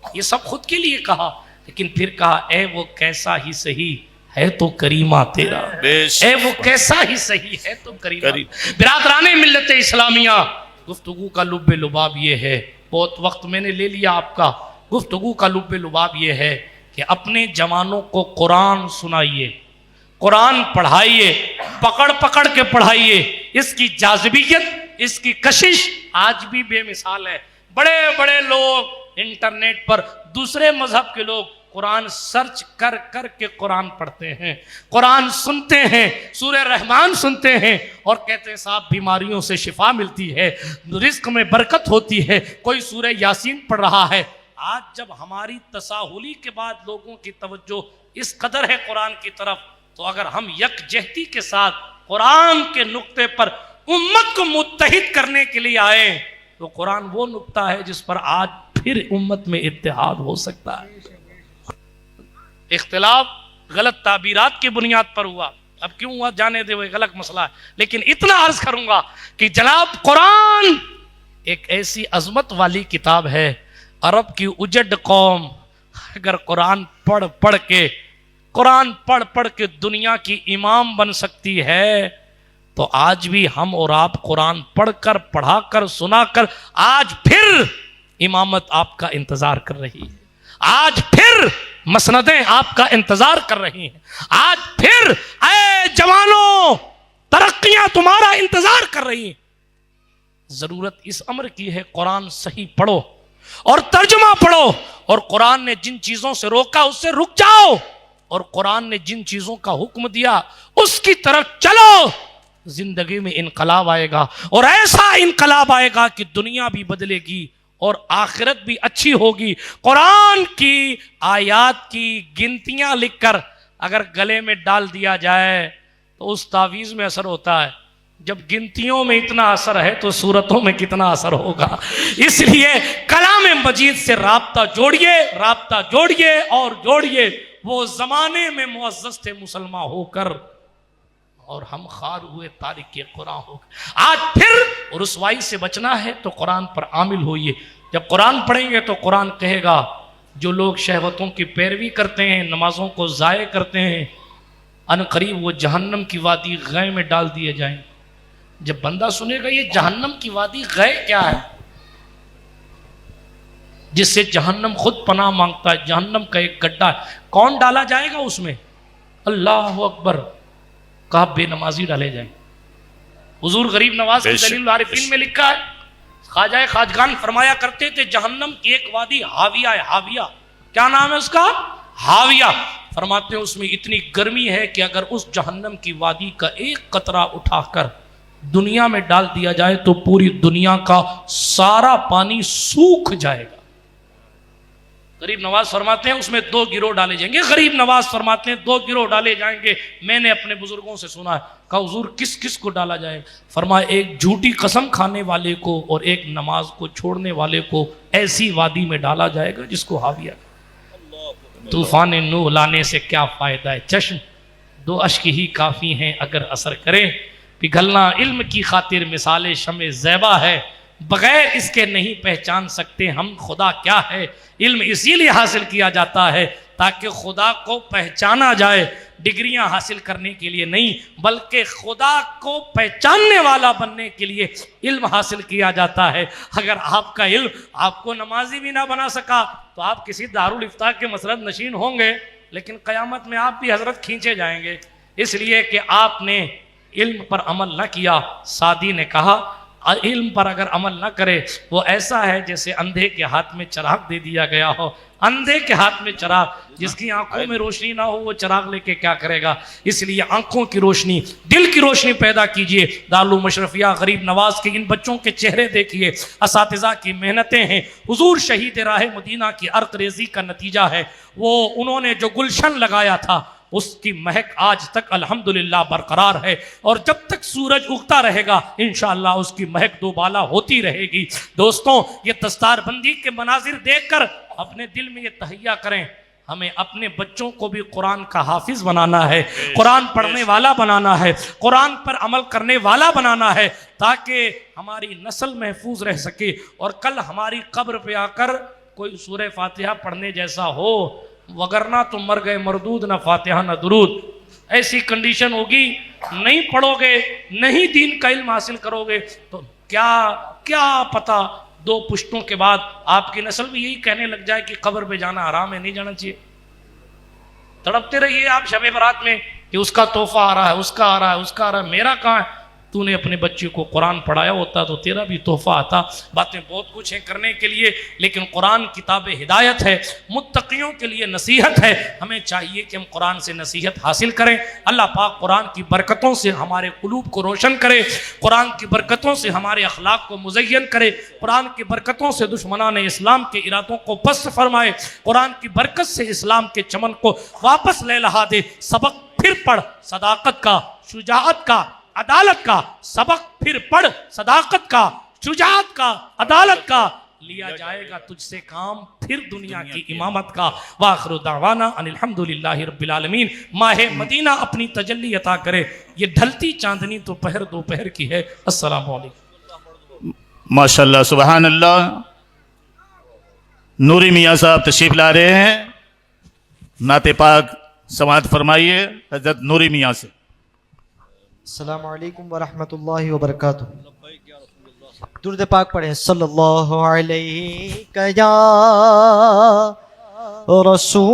ये सब खुद के लिए कहा। लेकिन फिर कहा, ए वो कैसा ही सही है तो करीमा तेरा, ए वो कैसा ही सही है तो करीमा। बिरादराने मिल्लत इस्लामिया, गुफ्तगू का लुब्बे लुबाब ये है, बहुत वक्त मैंने ले लिया आपका, गुफ्तगू का लुब्बे लुबाब ये है कि अपने जवानों को कुरान सुनाइए, कुरान पढ़ाइए, पकड़ पकड़ के पढ़ाइए। इसकी जाज़िबियत, इसकी कशिश आज भी बेमिसाल है। बड़े बड़े लोग इंटरनेट पर, दूसरे मजहब के लोग कुरान सर्च कर कर के कुरान पढ़ते हैं, कुरान सुनते हैं, सूरह रहमान सुनते हैं और कहते हैं साहब बीमारियों से शिफा मिलती है, रिस्क में बरकत होती है। कोई सूरह यासीन पढ़ रहा है। आज जब हमारी तसाहुली के बाद लोगों की तवज्जो इस कदर है कुरान की तरफ, तो अगर हम यकजहती के साथ कुरान के नुक्ते पर उम्मत को मुत्तहिद करने के लिए आए, तो कुरान वो नुक्ता है जिस पर आज फिर उम्मत में इत्तेहाद हो सकता है। इख्तिलाफ गलत ताबीरात की बुनियाद पर हुआ, अब क्यों हुआ जाने दे, वो एक अलग मसला है। लेकिन इतना अर्ज करूंगा कि जनाब कुरान एक ऐसी अजमत वाली किताब है, अरब की उजड़ कौम अगर कुरान पढ़ पढ़ के दुनिया की इमाम बन सकती है, तो आज भी हम और आप कुरान पढ़कर, पढ़ाकर, सुनाकर आज फिर इमामत आपका इंतजार कर रही है, आज फिर मसनदें आपका इंतजार कर रही हैं, आज फिर ऐ जवानों तरक्कियां तुम्हारा इंतजार कर रही हैं। जरूरत इस अमर की है कुरान सही पढ़ो और तर्जुमा पढ़ो, और कुरान ने जिन चीजों से रोका उससे रुक जाओ, और कुरान ने जिन चीजों का हुक्म दिया उसकी तरफ चलो। जिंदगी में इनकलाब आएगा, और ऐसा इनकलाब आएगा कि दुनिया भी बदलेगी और आखिरत भी अच्छी होगी। कुरान की आयात की गिनतियां लिखकर अगर गले में डाल दिया जाए तो उस तावीज़ में असर होता है। जब गिनतियों में इतना असर है तो सूरतों में कितना असर होगा। इसलिए कलाम मजीद से राब्ता जोड़िए और जोड़िए। वो जमाने में मुअज़्ज़ज़ थे मुसलमान होकर, और हम खार हुए तारिक कुरान हो। आज फिर रुसवाई से बचना है तो कुरान पर आमिल होइए। जब कुरान पढ़ेंगे तो कुरान कहेगा जो लोग शहवतों की पैरवी करते हैं, नमाजों को ज़ाय करते हैं, अनकरीब वो जहन्नम की वादी गए में डाल दिए जाएंगे। जब बंदा सुनेगा ये जहन्नम की वादी गए क्या है, जिससे जहन्नम खुद पनाह मांगता है, जहन्नम का एक गड्ढा है, कौन डाला जाएगा उसमें? अल्लाह अकबर। कहा बेनमाजी डाले जाए। हुजूर गरीब नवाज की दलील आरिफीन में लिखा है, ख्वाजा खाजगान फरमाया करते थे जहन्नम की एक वादी हाविया है। हाविया क्या नाम है उसका? हाविया। फरमाते हैं उसमें इतनी गर्मी है कि अगर उस जहन्नम की वादी का एक कतरा उठाकर दुनिया में डाल दिया जाए तो पूरी दुनिया का सारा पानी सूख जाएगा। गरीब नवाज फरमाते हैं उसमें 2 गिरोह डाले जाएंगे। गरीब नवाज फरमाते हैं 2 गिरोह डाले जाएंगे। मैंने अपने बुजुर्गों से सुना है। कहा हुजूर किस किस को डाला जाए? फरमाया एक झूठी कसम खाने वाले को और एक नमाज को छोड़ने वाले को ऐसी वादी में डाला जाएगा जिसको हाविया। तूफान नूह लाने से क्या फायदा है, चश्म 2 अश्क ही काफ़ी हैं अगर असर करें। पिघलना इल्म की खातिर मिसाले शमे ज़ैबा है, बगैर इसके नहीं पहचान सकते हम खुदा क्या है। इल्म इसीलिए हासिल किया जाता है ताकि खुदा को पहचाना जाए, डिग्रियां हासिल करने के लिए नहीं, बल्कि खुदा को पहचानने वाला बनने के लिए इल्म हासिल किया जाता है। अगर आपका इल्म आपको नमाजी भी ना बना सका तो आप किसी दारुल इफ्ता के मसरद नशीन होंगे, लेकिन क़यामत में आप भी हजरत खींचे जाएंगे, इसलिए कि आपने इल्म पर अमल न किया। सादी ने कहा इल्म पर अगर अमल न करे वो ऐसा है जैसे अंधे के हाथ में चिराग दे दिया गया हो। अंधे के हाथ में चिराग, जिसकी आंखों में रोशनी ना हो वो चिराग लेके क्या करेगा। इसलिए आंखों की रोशनी, दिल की रोशनी पैदा कीजिए। दारुल मशरफिया गरीब नवाज के इन बच्चों के चेहरे देखिए, असातिज़ा की मेहनतें हैं। हुजूर शहीद राह मदीना की अर्क रेजी का नतीजा है। वो उन्होंने जो गुलशन लगाया था उसकी महक आज तक अल्हम्दुलिल्लाह बरकरार है, और जब तक सूरज उगता रहेगा इंशाअल्लाह उसकी महक दोबाला होती रहेगी। दोस्तों, ये दस्तारबंदी के मनाजिर देखकर अपने दिल में ये तहैया करें, हमें अपने बच्चों को भी कुरान का हाफिज बनाना है, कुरान पढ़ने वाला बनाना है, कुरान पर अमल करने वाला बनाना है, ताकि हमारी नस्ल महफूज रह सके और कल हमारी कब्र पे आकर कोई सूरह फातिहा पढ़ने जैसा हो। वगरना तो मर गए मरदूद, ना फातिहा ना दुरूद। ऐसी कंडीशन होगी, नहीं पढ़ोगे, नहीं दीन का इल्म हासिल करोगे तो क्या क्या पता 2 पुश्तों के बाद आपकी नस्ल भी यही कहने लग जाए कि कब्र पे जाना हराम है, नहीं जाना चाहिए। तड़पते रहिए आप शब बारात में कि उसका तोहफा आ रहा है, उसका आ रहा है, उसका आ रहा है, मेरा कहाँ है? तूने अपने बच्चे को कुरान पढ़ाया होता तो तेरा भी तोहफा आता। बातें बहुत कुछ हैं करने के लिए, लेकिन कुरान किताब हिदायत है, मुत्तकियों के लिए नसीहत है। हमें चाहिए कि हम कुरान से नसीहत हासिल करें। अल्लाह पाक कुरान की बरकतों से हमारे कुलूब को रोशन करे, कुरान की बरकतों से हमारे अखलाक को मुज़य्यन करे, कुरान की बरकतों से दुश्मनान इस्लाम के इरादों को पस्त फरमाए, कुरान की बरकत से इस्लाम के चमन को वापस ले लहा दे। सबक फिर पढ़ सदाकत का, शुजाअत का, अदालत का। सबक फिर पढ़ सदाकत का, शुजाअत का, अदालत का। लिया जाएगा तुझसे काम फिर दुनिया की इमामत का। वाखिरु दावाना अनिल हम्दुलिल्लाहि रब्बिल आलमीन। माह मदीना अपनी तजल्ली अता करे। ये ढलती चांदनी तो पहर दोपहर की है। अस्सलाम वालेकुम। माशाल्लाह सुबहान अल्लाह। नूरी मियाँ साहब तशरीफ ला रहे हैं, नाते पाक समाअत फरमाइए हजरत नूरी मियाँ से। अस्सलामु अलैकुम वरहमतुल्लाहि वबरकातुहू। दुरूद पाक पढ़े सल्लल्लाहु अलैहि या रसूल।